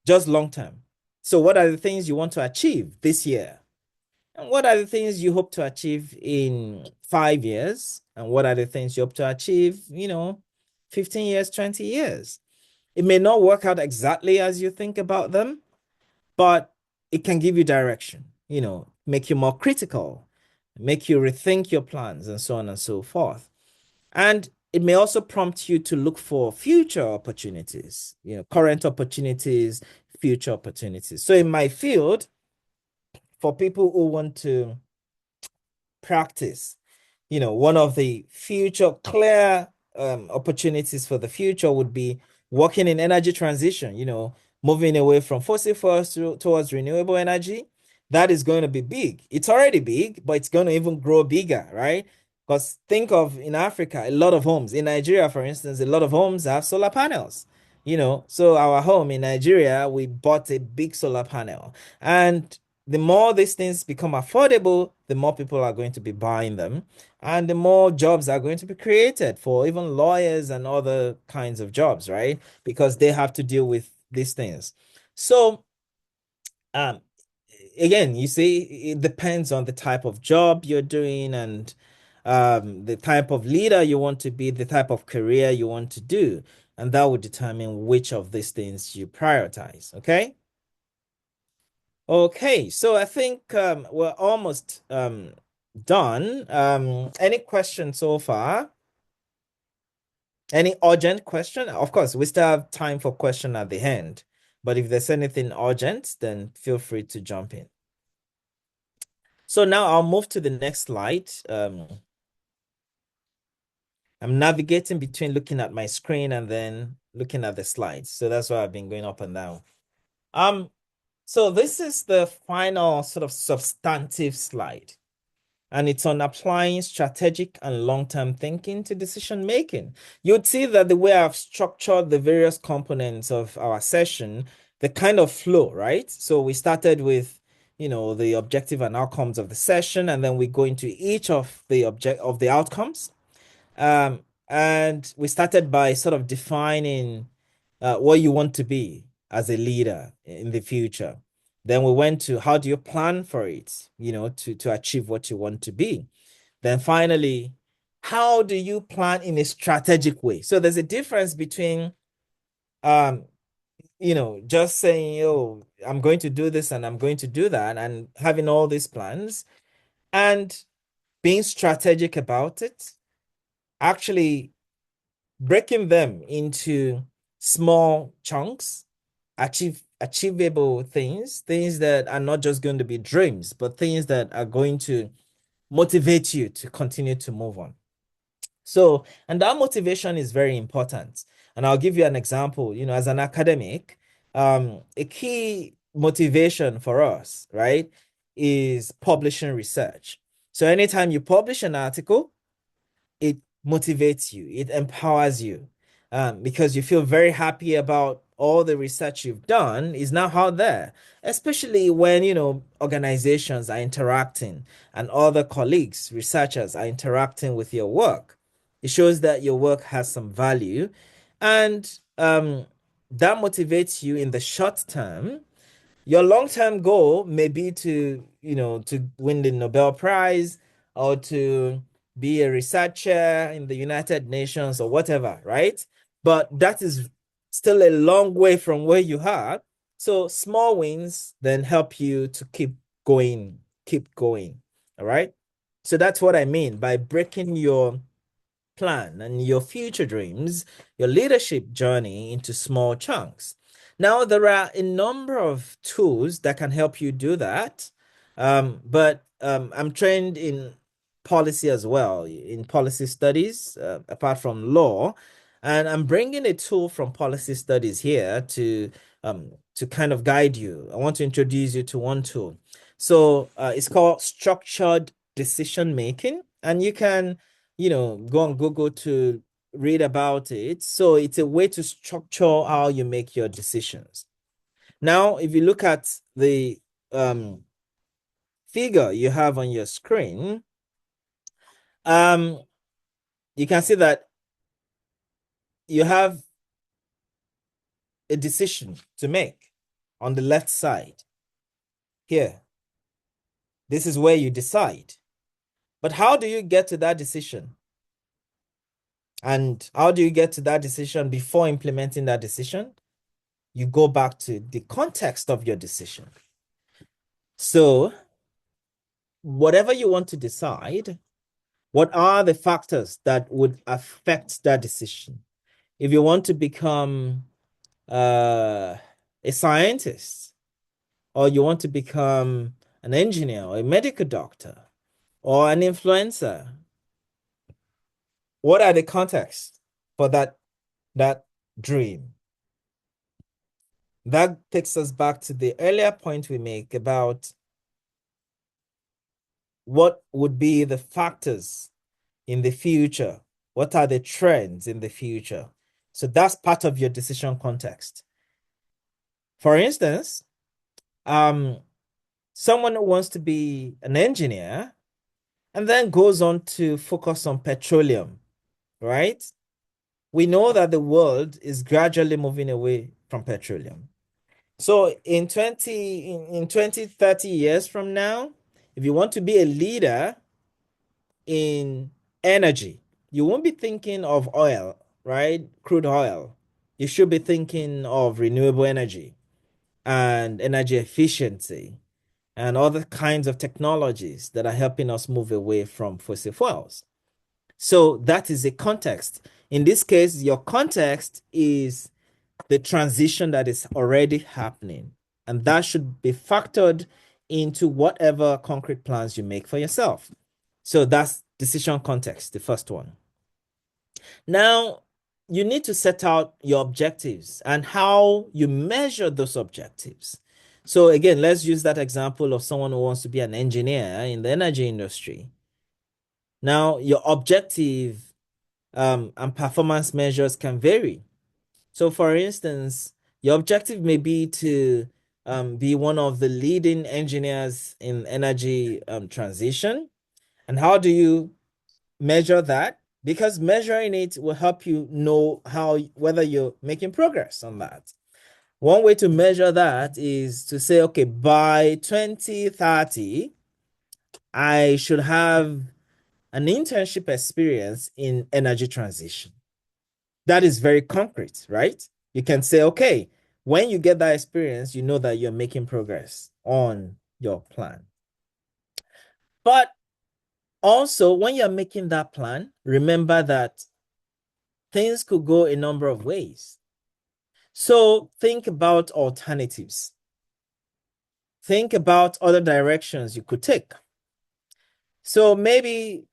just long term. So what are the things you want to achieve this year? And what are the things you hope to achieve in 5 years? And what are the things you hope to achieve, 15 years, 20 years? It may not work out exactly as you think about them, but it can give you direction, make you more critical, make you rethink your plans, and so on and so forth. And it may also prompt you to look for future opportunities, current opportunities, future opportunities. So in my field, for people who want to practice, one of the future clear opportunities for the future would be working in energy transition, moving away from fossil fuels towards renewable energy. That is going to be big. It's already big, but it's going to even grow bigger, right? Because think of in Africa, a lot of homes, in Nigeria, for instance, a lot of homes have solar panels. So our home in Nigeria, we bought a big solar panel. And the more these things become affordable, the more people are going to be buying them, and the more jobs are going to be created for even lawyers and other kinds of jobs, right? Because they have to deal with these things. So, um, again, you see, it depends on the type of job you're doing and the type of leader you want to be, the type of career you want to do, and that would determine which of these things you prioritize, okay? Okay, so I think we're almost done. Any questions so far? Any urgent question? Of course, we still have time for question at the end, but if there's anything urgent, then feel free to jump in. So now I'll move to the next slide. I'm navigating between looking at my screen and then looking at the slides. So that's why I've been going up and down. So this is the final sort of substantive slide, and it's on applying strategic and long-term thinking to decision making. You'd see that the way I've structured the various components of our session, the kind of flow, right? So we started with, the objective and outcomes of the session, and then we go into each of the outcomes. And we started by sort of defining what you want to be as a leader in the future. Then we went to how do you plan for it, to achieve what you want to be. Then finally, how do you plan in a strategic way? So there's a difference between, just saying, oh, I'm going to do this and I'm going to do that and having all these plans and being strategic about it, actually breaking them into small chunks, achievable things that are not just going to be dreams, but things that are going to motivate you to continue to move on. So, and that motivation is very important. And I'll give you an example, as an academic, a key motivation for us, right, is publishing research. So anytime you publish an article, it motivates you, it empowers you, because you feel very happy about all the research you've done is now out there, especially when, organizations are interacting and other colleagues, researchers are interacting with your work. It shows that your work has some value, and that motivates you in the short term. Your long-term goal may be to, to win the Nobel Prize or to be a researcher in the United Nations or whatever, right? But that is still a long way from where you are. So small wins then help you to keep going, all right? So that's what I mean by breaking your plan and your future dreams, your leadership journey into small chunks. Now, there are a number of tools that can help you do that. But I'm trained in policy as well, in policy studies, apart from law. And I'm bringing a tool from policy studies here to to kind of guide you. I want to introduce you to one tool. So it's called structured decision making, and you can, go on Google to read about it. So it's a way to structure how you make your decisions. Now, if you look at the figure you have on your screen, you can see that you have a decision to make on the left side here. This is where you decide. But how do you get to that decision? And how do you get to that decision before implementing that decision? You go back to the context of your decision. So, whatever you want to decide, what are the factors that would affect that decision? If you want to become a scientist, or you want to become an engineer, or a medical doctor, or an influencer, what are the contexts for that dream? That takes us back to the earlier point we make about what would be the factors in the future. What are the trends in the future? So that's part of your decision context. For instance, someone who wants to be an engineer and then goes on to focus on petroleum, right? We know that the world is gradually moving away from petroleum. So in 20, 30 years from now, if you want to be a leader in energy, you won't be thinking of oil, right? Crude oil. You should be thinking of renewable energy and energy efficiency and other kinds of technologies that are helping us move away from fossil fuels. So that is a context. In this case, your context is the transition that is already happening. And that should be factored into whatever concrete plans you make for yourself. So that's decision context, the first one. Now, you need to set out your objectives and how you measure those objectives. So again, let's use that example of someone who wants to be an engineer in the energy industry. Now, your objective and performance measures can vary. So for instance, your objective may be to be one of the leading engineers in energy transition. And how do you measure that? Because measuring it will help you know whether you're making progress on that. One way to measure that is to say, okay, by 2030, I should have an internship experience in energy transition. That is very concrete, right? You can say, okay, when you get that experience, you know that you're making progress on your plan. But also, when you're making that plan, remember that things could go a number of ways. So think about alternatives. Think about other directions you could take. So maybe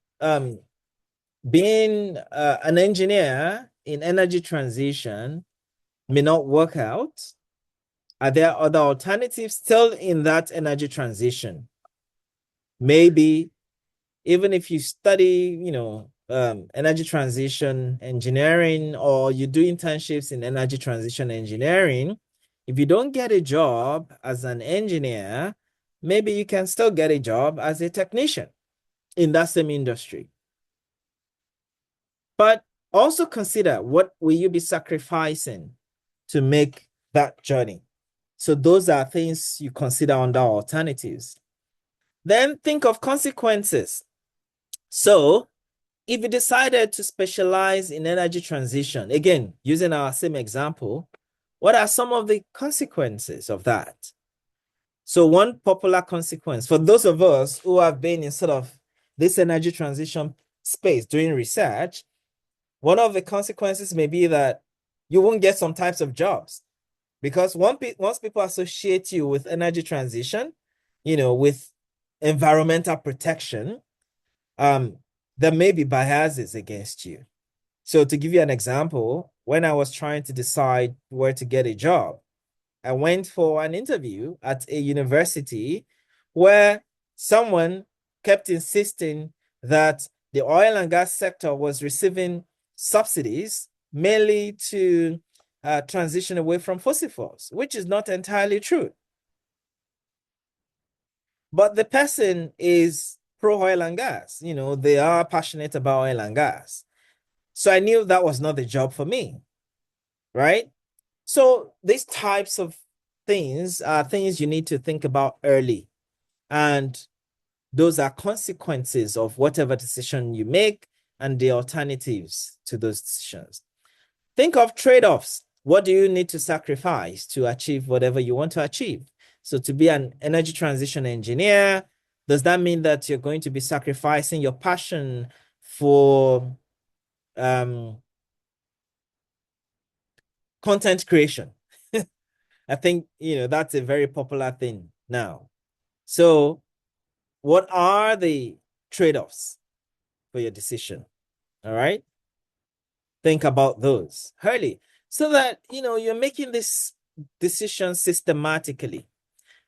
being an engineer in energy transition may not work out. Are there other alternatives still in that energy transition? Maybe even if you study, energy transition engineering, or you do internships in energy transition engineering, if you don't get a job as an engineer, maybe you can still get a job as a technician in that same industry. But also consider, what will you be sacrificing to make that journey? So those are things you consider under alternatives. Then think of consequences. So if you decided to specialize in energy transition, again, using our same example, what are some of the consequences of that? So one popular consequence for those of us who have been in sort of this energy transition space doing research, one of the consequences may be that you won't get some types of jobs. Because once people associate you with energy transition, with environmental protection, there may be biases against you. So to give you an example, when I was trying to decide where to get a job, I went for an interview at a university where someone kept insisting that the oil and gas sector was receiving subsidies mainly to transition away from fossil fuels, which is not entirely true. But the person is pro oil and gas. They are passionate about oil and gas. So I knew that was not the job for me, right? So these types of things are things you need to think about early. And those are consequences of whatever decision you make and the alternatives to those decisions. Think of trade-offs. What do you need to sacrifice to achieve whatever you want to achieve? So to be an energy transition engineer, does that mean that you're going to be sacrificing your passion for content creation? I think, that's a very popular thing now. So what are the trade-offs for your decision? All right. Think about those early so that, you're making this decision systematically.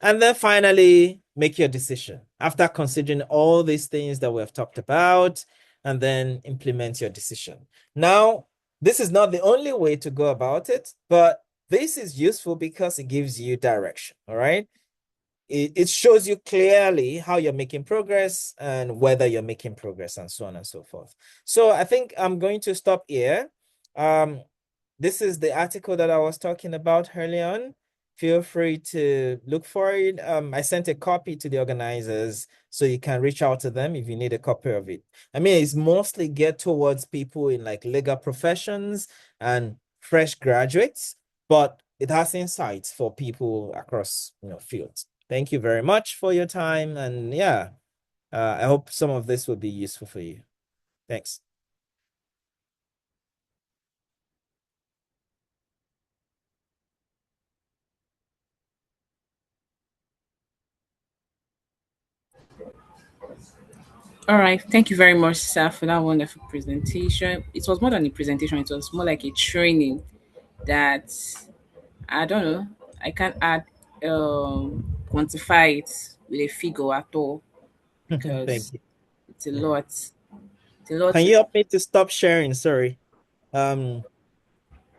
And then finally, make your decision after considering all these things that we've talked about, and then implement your decision. Now, this is not the only way to go about it, but this is useful because it gives you direction. All right. It shows you clearly how you're making progress and whether you're making progress and so on and so forth. So I think I'm going to stop here. This is the article that I was talking about early on. Feel free to look for it. I sent a copy to the organizers, so you can reach out to them if you need a copy of it. I mean, it's mostly geared towards people in like legal professions and fresh graduates, but it has insights for people across, fields. Thank you very much for your time. And yeah, I hope some of this will be useful for you. Thanks. All right. Thank you very much, sir, for that wonderful presentation. It was more than a presentation, it was more like a training that I don't know. I can't add quantify it with a figure at all Thank because you. it's a Yeah. lot. It's a lot. Can you help me to stop sharing? Sorry. Um,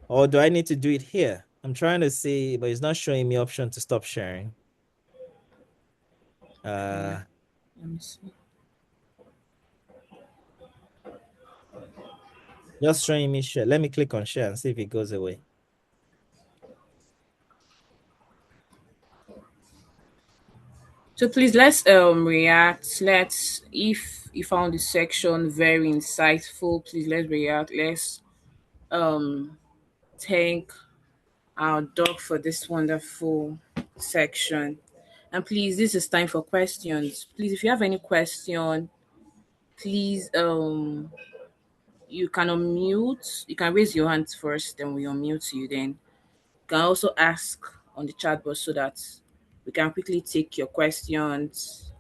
or do I need to do it here? I'm trying to see, but it's not showing me option to stop sharing. Yeah. Uh, Let me see. just showing me share. Let me click on share and see if it goes away. So please let's react. Let's if you found this section very insightful, please let's react. Let's um thank our dog for this wonderful section. And please, this is time for questions. Please, if you have any question, please you can unmute. You can raise your hand first, then we unmute you. Then you can also ask on the chat box so that we can quickly take your questions.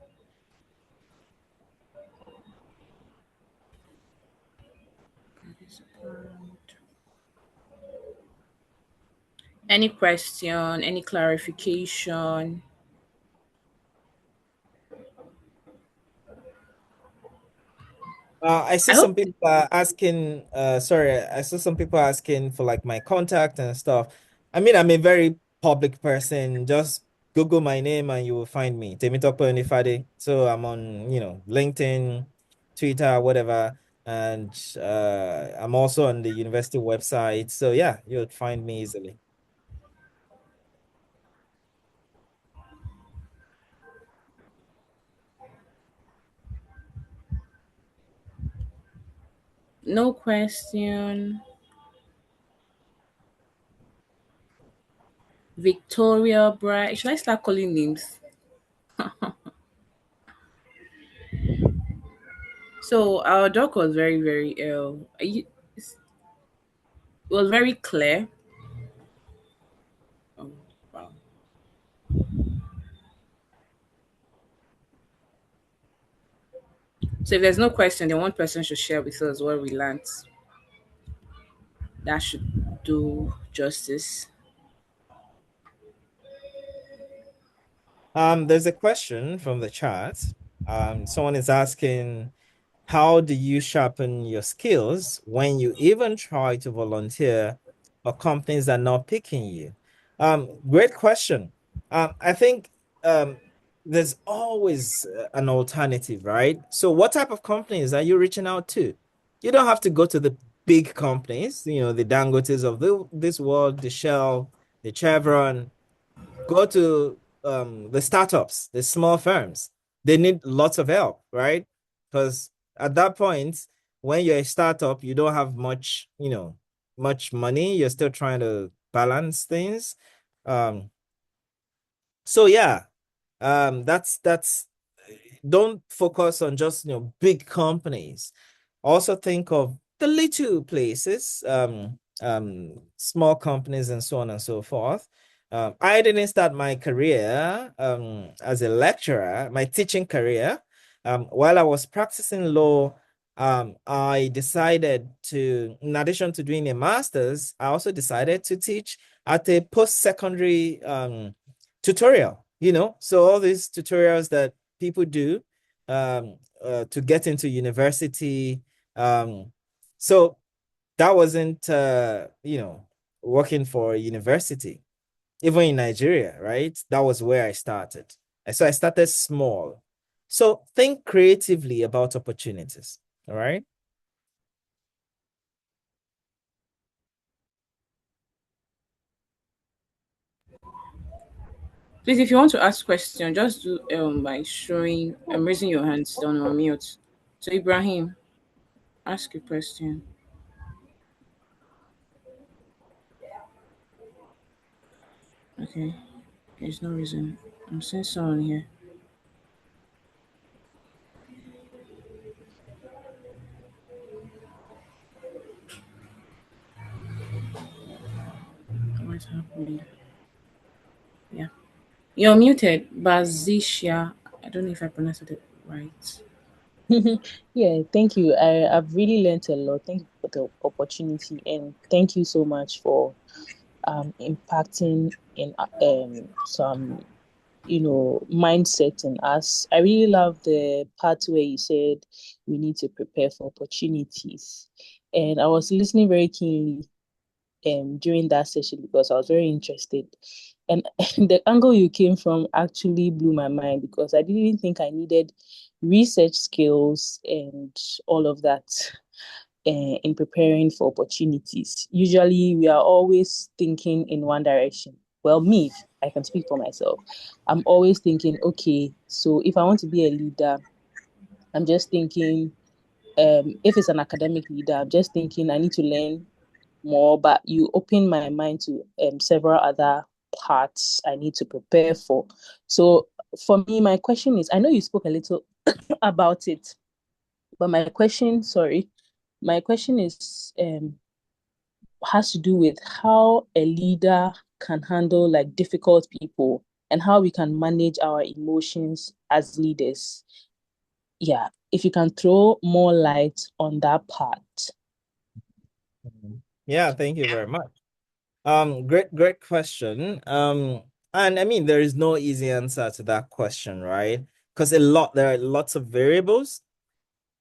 Any question, any clarification? I see I some hope people are asking, sorry, I saw some people asking for like my contact and stuff. I mean, I'm a very public person. Just Google my name and you will find me. Temi Onifade. So I'm on, LinkedIn, Twitter, whatever. And I'm also on the university website. So yeah, you'll find me easily. no question. Victoria Bright. Should I start calling names? So our doc was very, very it was very clear. Oh, wow. So if there's no question, then one person should share with us what we learned. That should do justice. There's a question from the chat. Someone is asking, how do you sharpen your skills when you even try to volunteer for companies that are not picking you? Great question. I think there's always an alternative, right? So what type of companies are you reaching out to? You don't have to go to the big companies, the Dangotes of this world, the Shell, the Chevron. Go to the startups, the small firms. They need lots of help, right? Because at that point, when you're a startup, you don't have much money. You're still trying to balance things. Um, so yeah, that's don't focus on just big companies. Also think of the little places, small companies and so on and so forth. I didn't start my career as a lecturer, my teaching career. While I was practicing law, I decided to, in addition to doing a master's, I also decided to teach at a post-secondary tutorial, so all these tutorials that people do to get into university. So that wasn't, working for a university, even in Nigeria, right? That was where I started. And so I started small. So think creatively about opportunities, all right? Please, if you want to ask question, just do by showing raising your hands down on mute. So Ibrahim, ask a question. Okay, there's no reason. I'm seeing someone here. What happened? Yeah, you're muted, Bazishia. I don't know if I pronounced it right. Yeah, thank you. I've really learned a lot. Thank you for the opportunity, and thank you so much for impacting in some mindset in us. I really love the part where you said we need to prepare for opportunities, and I was listening very keenly during that session because I was very interested. And the angle you came from actually blew my mind because I didn't think I needed research skills and all of that in preparing for opportunities. Usually, we are always thinking in one direction. Well, me, I can speak for myself. I'm always thinking, okay, so if I want to be a leader, I'm just thinking, if it's an academic leader, I'm just thinking I need to learn more, but you open my mind to several other parts I need to prepare for. So for me, my question is, I know you spoke a little about it, but my question is has to do with how a leader can handle like difficult people and how we can manage our emotions as leaders. Yeah, if you can throw more light on that part. Yeah, thank you very much. Great question. And I mean, there is no easy answer to that question, right? Because there are lots of variables.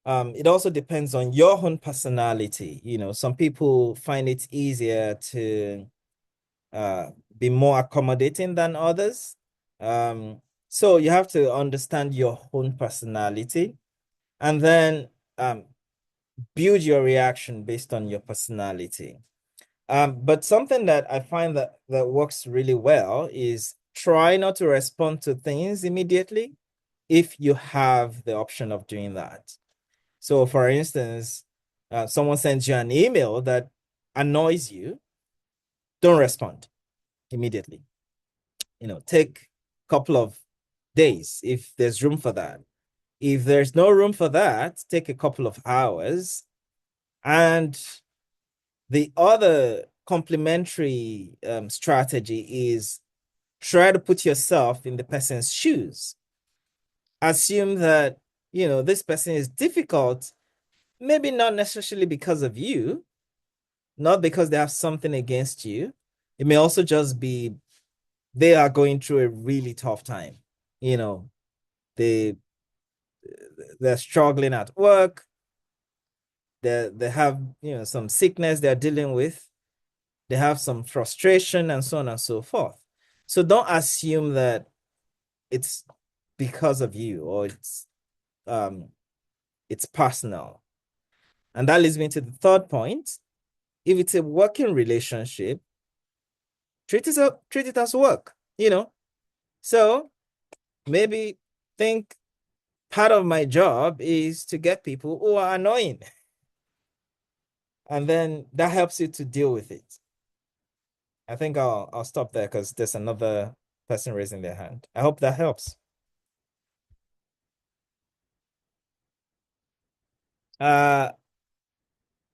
It also depends on your own personality. Some people find it easier to be more accommodating than others. So you have to understand your own personality and then build your reaction based on your personality. But something that I find that works really well is try not to respond to things immediately if you have the option of doing that. So, for instance, someone sends you an email that annoys you, don't respond immediately. Take a couple of days if there's room for that. If there's no room for that, take a couple of hours. And the other complementary strategy is try to put yourself in the person's shoes. Assume that, this person is difficult, maybe not necessarily because of you, not because they have something against you. It may also just be they are going through a really tough time. you know, they they're struggling at work, they have, some sickness they're dealing with, they have some frustration and so on and so forth. So don't assume that it's because of you or it's personal. And that leads me to the third point. If it's a working relationship, treat it as work. So maybe think part of my job is to get people who are annoying. And then that helps you to deal with it. I think I'll stop there because there's another person raising their hand. I hope that helps. Uh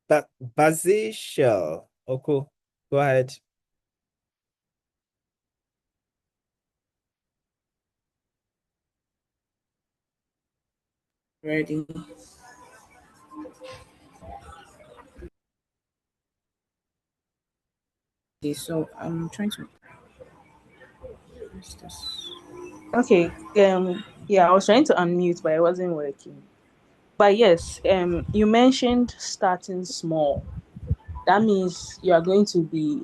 but Bazishel. Oko, go ahead. Ready. Okay, so I'm trying to. What's this? Okay. Yeah, I was trying to unmute, but it wasn't working. But yes, you mentioned starting small. That means you are going to be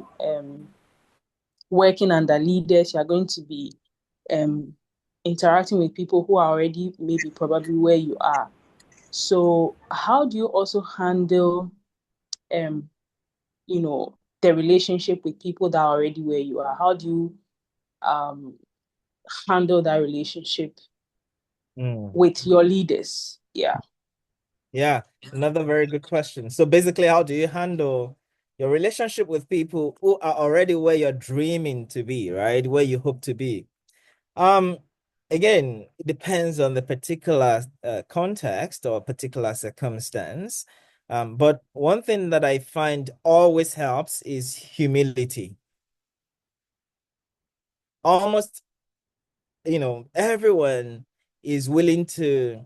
working under leaders. You are going to be um interacting with people who are already maybe probably where you are. So how do you also handle um the relationship with people that are already where you are? How do you um handle that relationship Mm. with your leaders? Yeah. Yeah, another very good question. So basically, how do you handle your relationship with people who are already where you're dreaming to be, right? Where you hope to be? Um, Again, it depends on the particular context or particular circumstance. But one thing that I find always helps is humility. Almost, everyone is willing to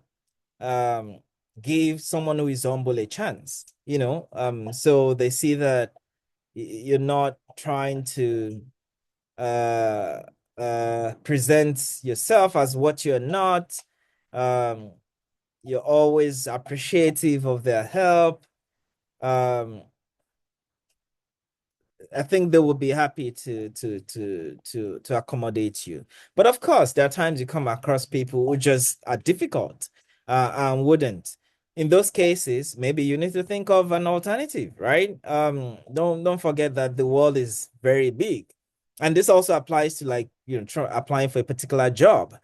um give someone who is humble a chance. So they see that you're not trying to uh present yourself as what you're not. um you're always appreciative of their help. um I think they will be happy to accommodate you. But of course, there are times you come across people who just are difficult and wouldn't. In those cases, maybe you need to think of an alternative, right? Don't forget that the world is very big, and this also applies to, like, applying for a particular job.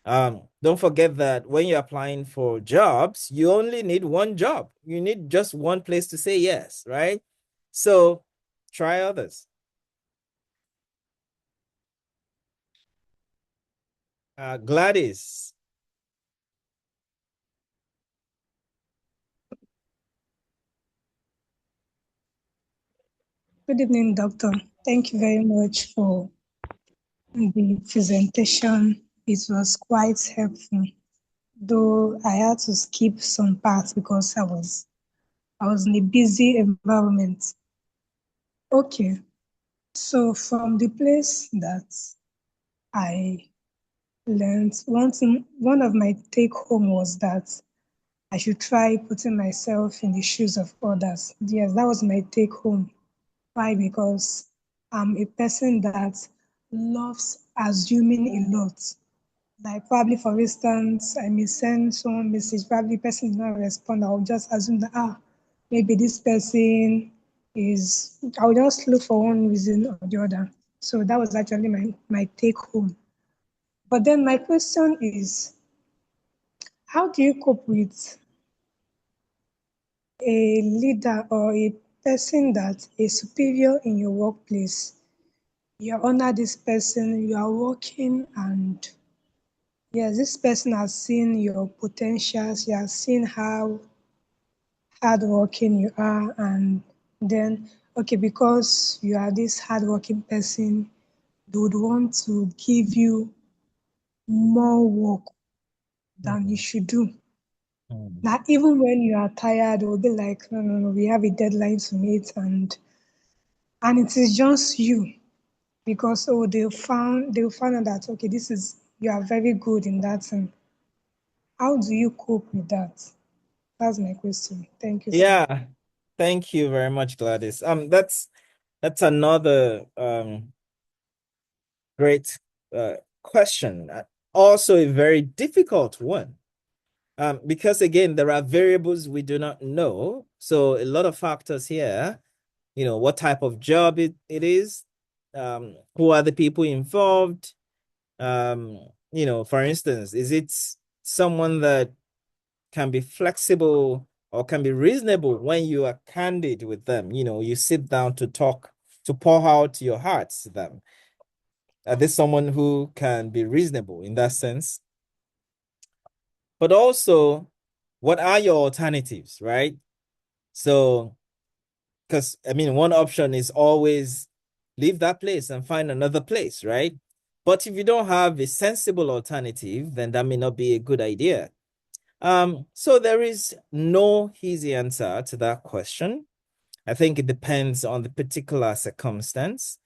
Don't forget that when you're applying for jobs, you only need one job. You need just one place to say yes, right? So try others. Gladys. Good evening, Doctor. Thank you very much for the presentation. It was quite helpful, though I had to skip some parts because I was in a busy environment. Okay, so from the place that I learned, one of my take home was that I should try putting myself in the shoes of others. Yes, that was my take home. Why? Because I'm a person that loves assuming a lot. Like probably for instance, I may send someone a message, probably the person did not respond. I'll just assume that maybe this person I'll just look for one reason or the other. So that was actually my take home. But then my question is, how do you cope with a leader or a person that is superior in your workplace? You're under this person, you are working, and yes, this person has seen your potentials, he has seen how hardworking you are, and then, okay, because you are this hardworking person, they would want to give you more work than you Mhm. should do. Mhm. Now, even when you are tired, they'll be like, no, no, no, we have a deadline to meet, and it is just you because they found out that okay, this is you are very good in that thing. How do you cope with that? That's my question. Thank you, sir. Yeah, thank you very much, Gladys. That's another great question. Also a very difficult one. Because again, there are variables we do not know. So a lot of factors here, what type of job it is, who are the people involved. For instance, is it someone that can be flexible or can be reasonable when you are candid with them? You sit down to talk, to pour out your hearts to them. Are they someone who can be reasonable in that sense? But also, what are your alternatives, right? So, because I mean, one option is always leave that place and find another place, right? But if you don't have a sensible alternative, then that may not be a good idea. So there is no easy answer to that question. I think it depends on the particular circumstance.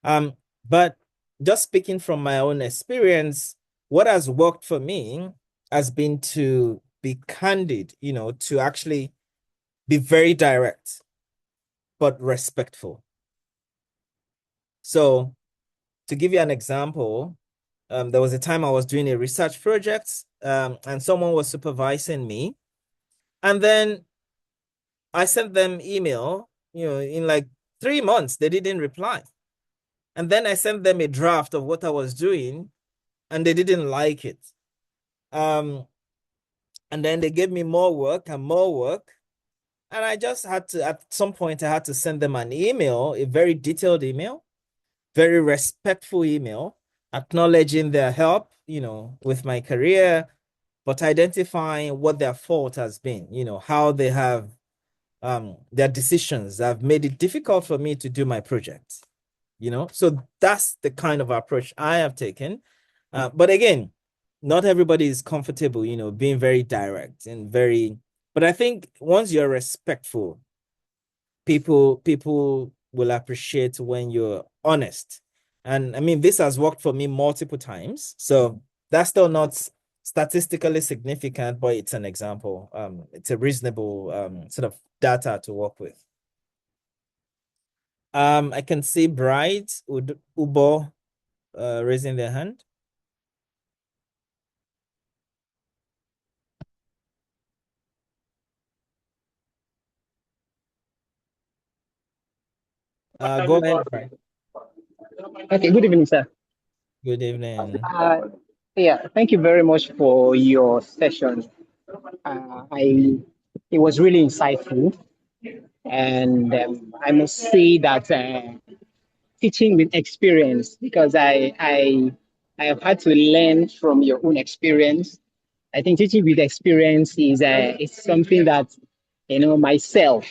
But just speaking from my own experience, what has worked for me has been to be candid, to actually be very direct, but respectful. So to give you an example, there was a time I was doing a research project, and someone was supervising me. And then I sent them email, in like 3 months, they didn't reply. And then I sent them a draft of what I was doing, and they didn't like it. And then they gave me more work and more work. And I just had to, at some point, I had to send them an email, a very detailed email, very respectful email, acknowledging their help, with my career, but identifying what their fault has been, how they have their decisions have made it difficult for me to do my project. So that's the kind of approach I have taken. But again, not everybody is comfortable, being very direct and but I think once you're respectful, people will appreciate when you're honest. And I mean, this has worked for me multiple times. So that's still not statistically significant, but it's an example. It's a reasonable sort of data to work with. I can see Bright, Ubo raising their hand. Go ahead, Bright. Okay, good evening, sir. Good evening. Yeah, thank you very much for your session. It was really insightful, and I must say that teaching with experience, because I have had to learn from your own experience. I think teaching with experience is something that myself.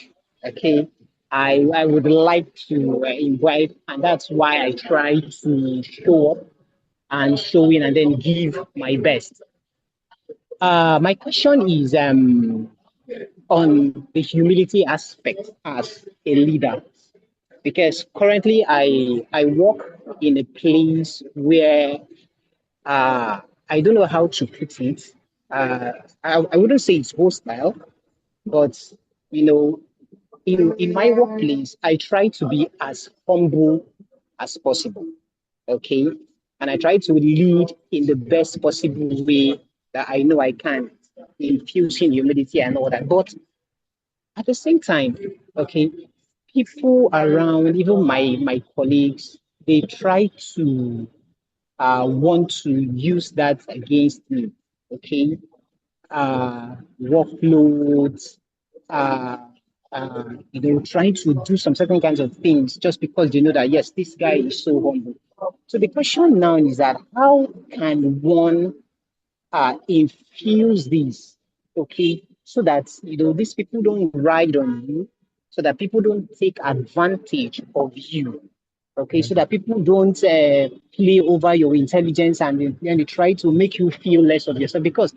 Okay, I would like to invite, and that's why I try to show up and show in and then give my best. My question is on the humility aspect as a leader, because currently I work in a place where I don't know how to put it. Uh, I wouldn't say it's hostile, but you know, in my workplace, I try to be as humble as possible. Okay, and I try to lead in the best possible way that I know I can, infusing humility and all that. But at the same time, okay, people around, even my colleagues, they try to want to use that against me. Okay, workloads, uh, trying to do some certain kinds of things just because they know that yes, this guy is so humble. So the question now is that how can one infuse this, okay, so that these people don't ride on you, so that people don't take advantage of you, okay, so that people don't play over your intelligence and then they try to make you feel less of yourself because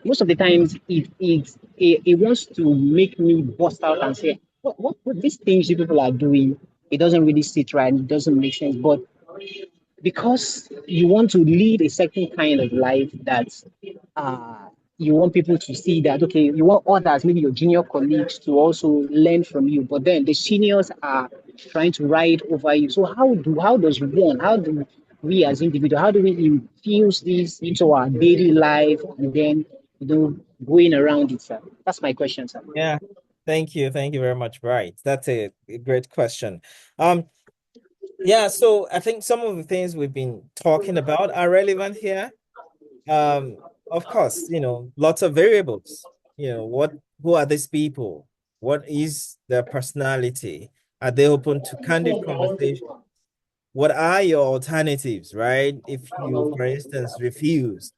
most of the times it wants to make me bust out and say what these things you people are doing, it doesn't really sit right, it doesn't make sense. But because you want to lead a certain kind of life that uh, you want people to see that, okay, you want others, maybe your junior colleagues, to also learn from you, but then the seniors are trying to ride over you. So how do we as individuals, how do we infuse this into our daily life and then going around it, sir? That's my question, sir. Yeah. Thank you. Thank you very much. Right. That's a great question. Um, yeah, so I think some of the things we've been talking about are relevant here. Um, of course, lots of variables. Who are these people? What is their personality? Are they open to candid conversation? What are your alternatives, right? If you, for instance, refuse.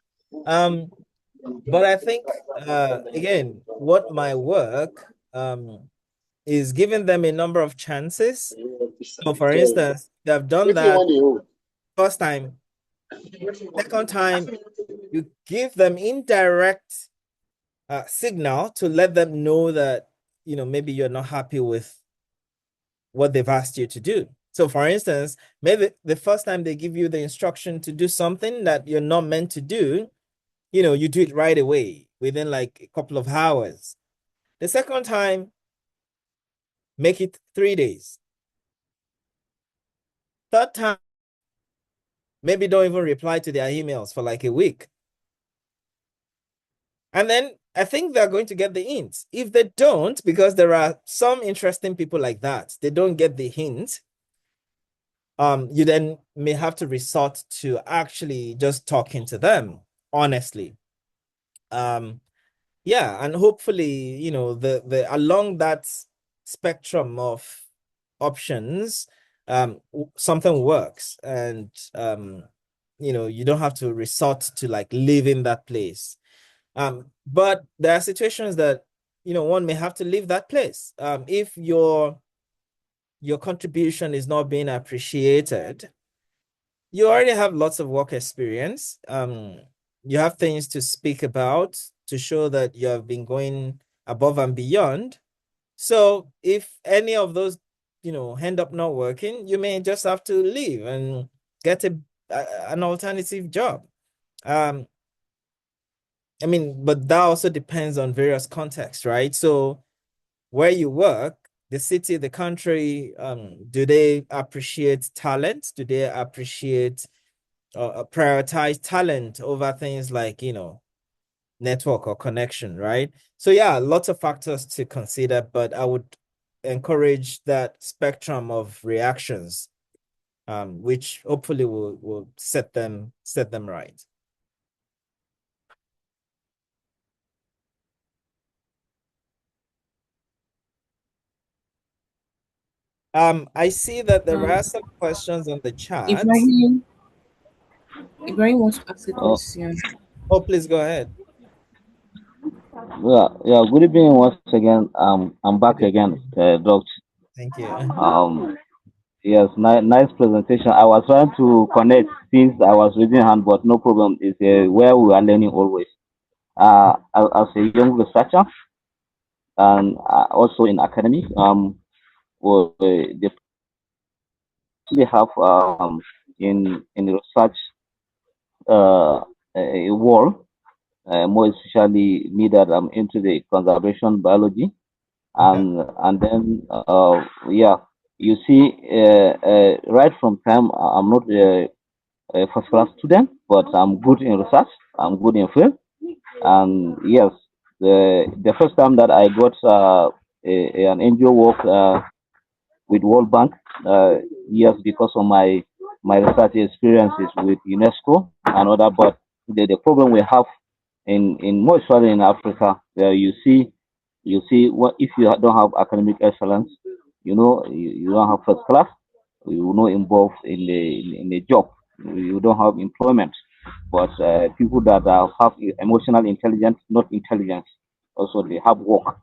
Um, but I think again, what my work is giving them a number of chances. So for instance, they've done that first time, second time, you give them indirect signal to let them know that, maybe you're not happy with what they've asked you to do. So for instance, maybe the first time they give you the instruction to do something that you're not meant to do, you do it right away within like a couple of hours. The second time, make it 3 days. Third time, maybe don't even reply to their emails for like a week. And then I think they're going to get the hint. If they don't, because there are some interesting people like that, they don't get the hint, you then may have to resort to actually just talking to them honestly. Yeah, and hopefully, the along that spectrum of options, something works, and you don't have to resort to like leaving that place. But there are situations that one may have to leave that place. If your contribution is not being appreciated, you already have lots of work experience. You have things to speak about to show that you have been going above and beyond. So if any of those, end up not working, you may just have to leave and get an alternative job. Um, I mean, but that also depends on various contexts, right? So where you work, the city, the country, do they appreciate talent? Do they appreciate prioritize talent over things like, network or connection, right? So yeah, lots of factors to consider, but I would encourage that spectrum of reactions, which hopefully will set them right. I see that there are some questions on the chat. Ibrahim, Ibrahim wants to ask a Oh, question. Oh, please go ahead. yeah, yeah. Good evening once again. I'm back again, Doctor. Thank you. Yes, nice presentation. I was trying to connect since I was raising hand, but no problem. It's where we are learning always. As a young researcher and also in academy, they actually have in the research a world, more especially me that I'm into the conservation biology, Okay. and then yeah, you see, right from time I'm not a first class student, but I'm good in research. I'm good in field, and yes, the first time that I got an NGO work with World Bank, yes, because of my research experiences with UNESCO and other. But the problem we have in more especially in Africa, where you see what if you don't have academic excellence, you don't have first class, you will not involved in the job, you don't have employment. But people that have emotional intelligence, not intelligence, also they have work.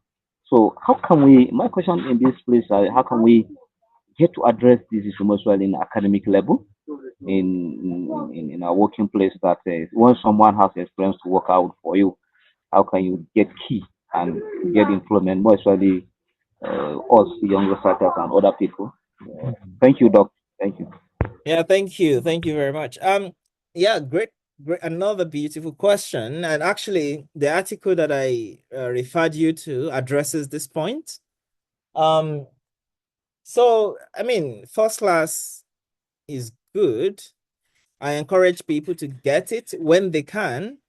So how can we? My question in this place, how can we get to address this issue most well in academic level, in our working place? That when someone has experience to work out for you, how can you get key and get employment, more especially us young researchers and other people? Thank you, Doc. Thank you. Yeah, thank you. Thank you very much. Yeah, great. Another beautiful question. And actually, the article that I referred you to addresses this point. Um, so I mean, first class is good. I encourage people to get it when they can,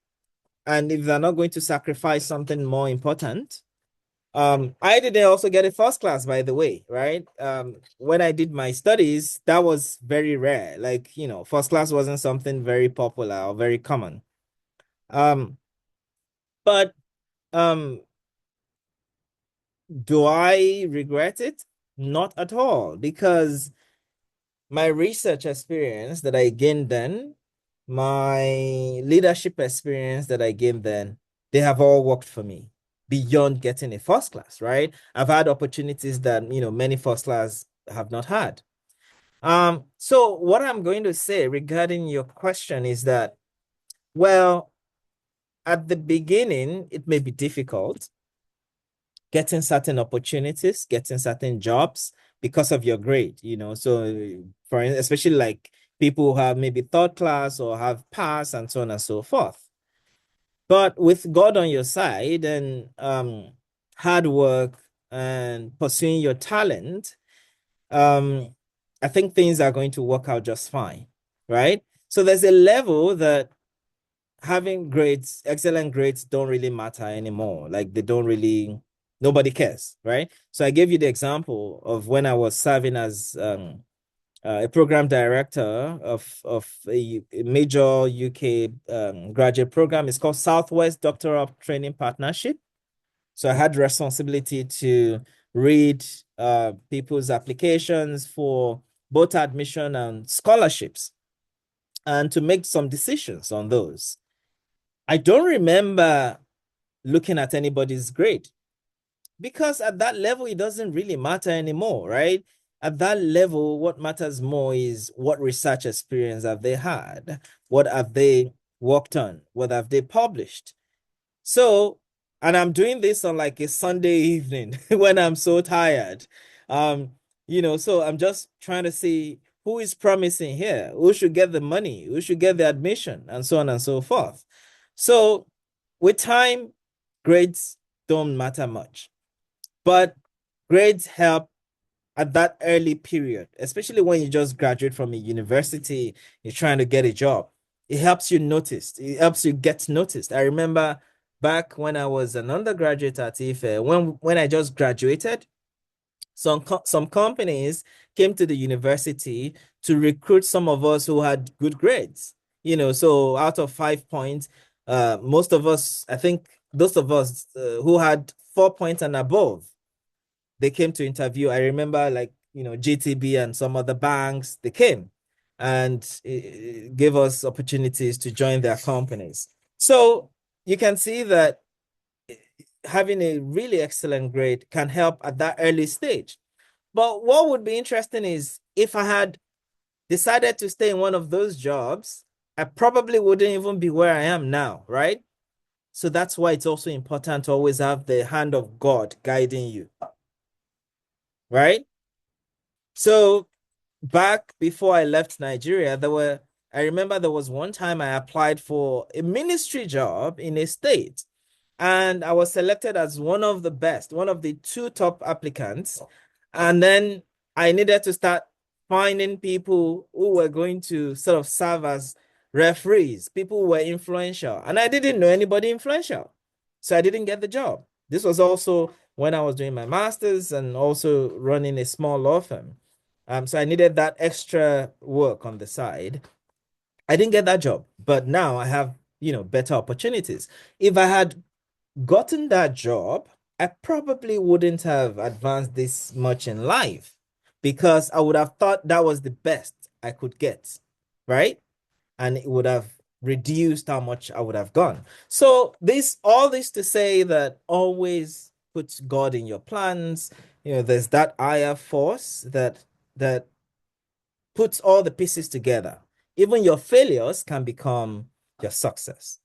and if they're not going to sacrifice something more important. I did also get a first class, by the way, right? When I did my studies, that was very rare. Like, first class wasn't something very popular or very common. But um, do I regret it? Not at all, because my research experience that I gained then, my leadership experience that I gained then, they have all worked for me beyond getting a first class, right? I've had opportunities that, many first class have not had. So what I'm going to say regarding your question is that, well, at the beginning, it may be difficult getting certain opportunities, getting certain jobs because of your grade, So for especially like people who have maybe third class or have passed and so on and so forth. But with God on your side and hard work and pursuing your talent, um, I think things are going to work out just fine, right? So there's a level that having grades, excellent grades don't really matter anymore. Like they don't really, nobody cares, right? So I gave you the example of when I was serving as a program director of a major UK graduate program. It's called Southwest Doctoral Training Partnership. So I had responsibility to read people's applications for both admission and scholarships and to make some decisions on those. I don't remember looking at anybody's grade because at that level, it doesn't really matter anymore, right? At that level, what matters more is what research experience have they had? What have they worked on? What have they published? So, and I'm doing this on like a Sunday evening when I'm so tired. Um, so I'm just trying to see who is promising here, who should get the money, who should get the admission, and so on and so forth. So, with time, grades don't matter much, but grades help at that early period, especially when you just graduate from a university, you're trying to get a job. It helps you noticed. It helps you get noticed. I remember back when I was an undergraduate at IFE, when I just graduated, some companies came to the university to recruit some of us who had good grades. So out of 5 points, most of us, I think those of us who had 4 points and above, they came to interview. I remember like, GTB and some other banks, they came and gave us opportunities to join their companies. So you can see that having a really excellent grade can help at that early stage. But what would be interesting is if I had decided to stay in one of those jobs, I probably wouldn't even be where I am now, right? So that's why it's also important to always have the hand of God guiding you, right? So back before I left Nigeria, I remember there was one time I applied for a ministry job in a state, and I was selected as one of the best, one of the two top applicants. And then I needed to start finding people who were going to sort of serve as referees, people who were influential. And I didn't know anybody influential. So I didn't get the job. This was also when I was doing my master's and also running a small law firm. So I needed that extra work on the side. I didn't get that job, but now I have, better opportunities. If I had gotten that job, I probably wouldn't have advanced this much in life because I would have thought that was the best I could get, right? And it would have reduced how much I would have gone. So all this to say that always put God in your plans. There's that higher force that puts all the pieces together. Even your failures can become your success.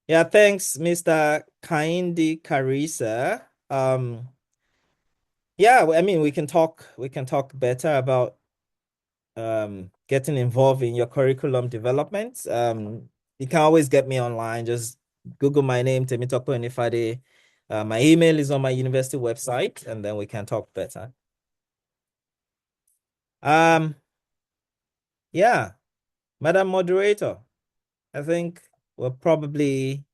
Yeah, thanks, Mr. Kaindi Karisa. Yeah, I mean, we can talk better about getting involved in your curriculum development. You can always get me online. Just Google my name, Temi Onifade. My email is on my university website, and then we can talk better. Yeah, Madam Moderator, I think we're probably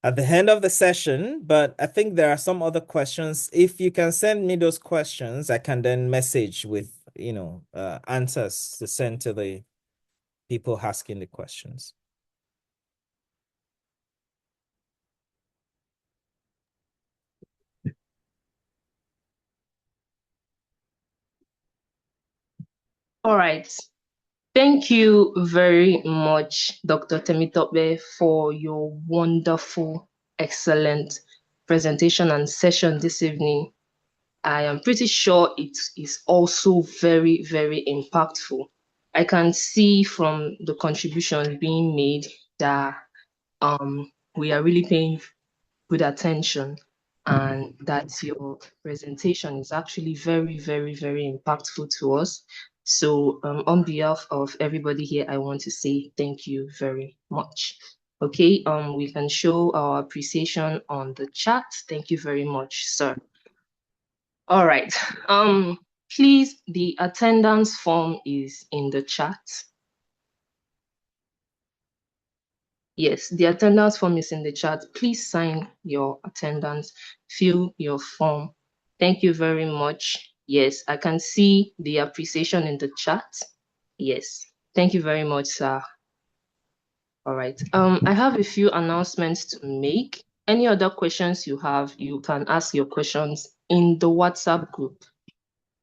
at the end of the session, but I think there are some other questions. If you can send me those questions, I can then message with, answers to send to the people asking the questions. All right. Thank you very much, Dr. Temitope, for your wonderful, excellent presentation and session this evening. I am pretty sure it is also very, very impactful. I can see from the contribution being made that we are really paying good attention and that your presentation is actually very, very, very impactful to us. So on behalf of everybody here, I want to say thank you very much. Okay, we can show our appreciation on the chat. Thank you very much, sir. All right. Please, the attendance form is in the chat. Yes, the attendance form is in the chat. Please sign your attendance, fill your form. Thank you very much. Yes, I can see the appreciation in the chat. Yes, thank you very much, sir. All right. I have a few announcements to make. Any other questions you have, you can ask your questions in the WhatsApp group,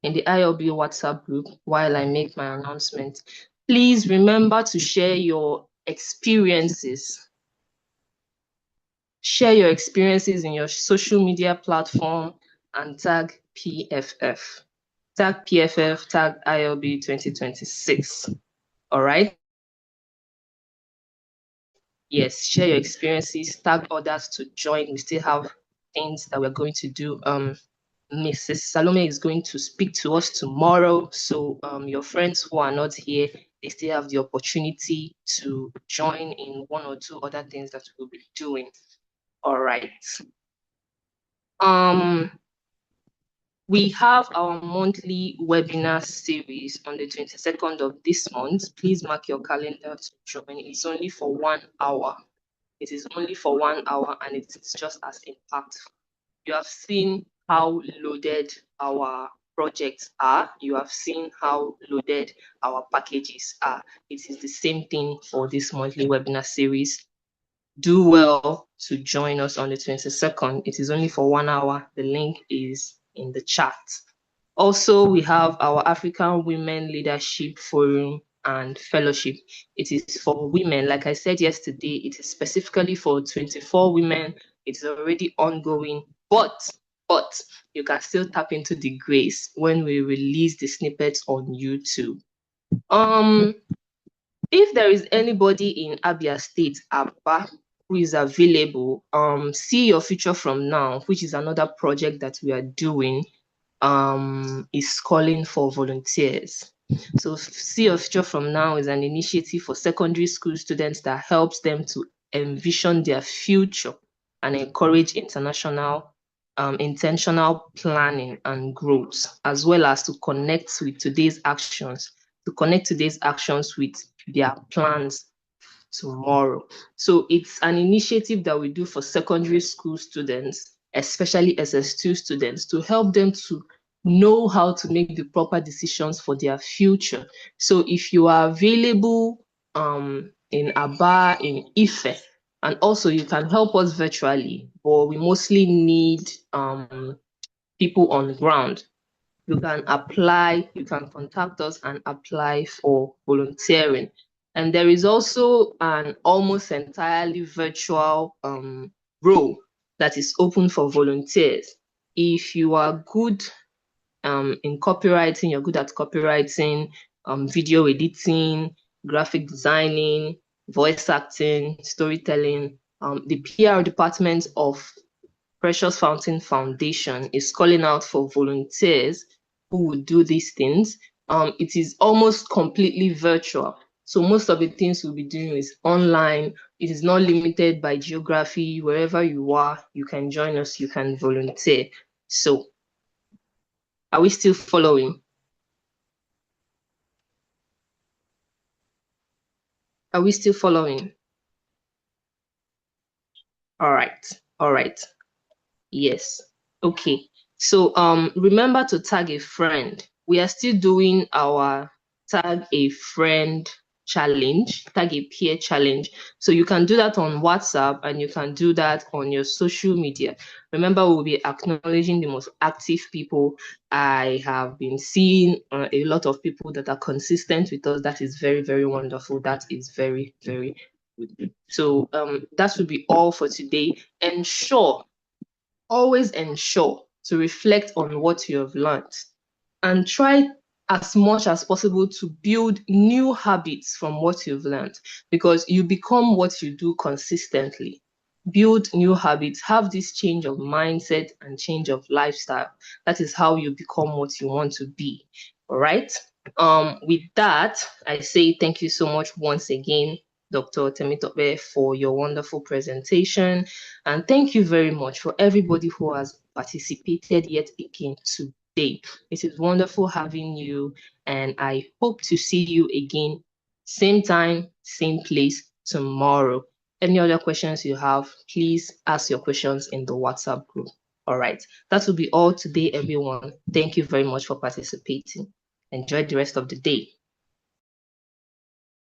in the ILB WhatsApp group while I make my announcement. Please remember to share your experiences. Share your experiences in your social media platform and tag PFF. Tag PFF, tag ILB 2026. All right. Yes, share your experiences, tag others to join. We still have things that we're going to do. Mrs. Salome is going to speak to us tomorrow. So your friends who are not here, they still have the opportunity to join in one or two other things that we'll be doing. All right. We have our monthly webinar series on the 22nd of this month. Please mark your calendar to join. It's only for 1 hour. It is only for 1 hour and it's just as impactful. You have seen how loaded our projects are. You have seen how loaded our packages are. It is the same thing for this monthly webinar series. Do well to join us on the 22nd. It is only for 1 hour. The link is in the chat. Also, we have our African Women Leadership Forum and Fellowship. It is for women. Like I said yesterday, it is specifically for 24 women. It's already ongoing, but you can still tap into the grace when we release the snippets on YouTube. If there is anybody in Abia State, Aba, who is available, See Your Future From Now, which is another project that we are doing, is calling for volunteers. So See Your Future From Now is an initiative for secondary school students that helps them to envision their future and encourage intentional planning and growth, as well as to connect with today's actions, with their plans tomorrow. So it's an initiative that we do for secondary school students, especially SS2 students, to help them to know how to make the proper decisions for their future. So if you are available in Aba, in Ife, and also you can help us virtually, but we mostly need people on the ground. You can apply, you can contact us and apply for volunteering. And there is also an almost entirely virtual role that is open for volunteers. If you are good in copywriting, you're good at copywriting, video editing, graphic designing, voice acting, storytelling. The PR department of Precious Fountain Foundation is calling out for volunteers who would do these things. It is almost completely virtual. So most of the things we'll be doing is online. It is not limited by geography. Wherever you are, you can join us, you can volunteer. So are we still following? Are we still following? All right. Yes. Okay. So remember to tag a friend. We are still doing our tag a friend challenge, tag a peer challenge. So you can do that on WhatsApp and you can do that on your social media. Remember, we'll be acknowledging the most active people. I have been seeing a lot of people that are consistent with us. That is very, very wonderful. That is very, very good. So that will be all for today. Always ensure to reflect on what you have learned and try as much as possible to build new habits from what you've learned, because you become what you do consistently. Build new habits, have this change of mindset and change of lifestyle. That is how you become what you want to be. All right. With that, I say thank you so much once again, Dr. Temi, for your wonderful presentation. And thank you very much for everybody who has participated yet again today. It is wonderful having you, and I hope to see you again, same time, same place tomorrow. Any other questions you have, please ask your questions in the WhatsApp group. All right, that will be all today, everyone. Thank you very much for participating. Enjoy the rest of the day.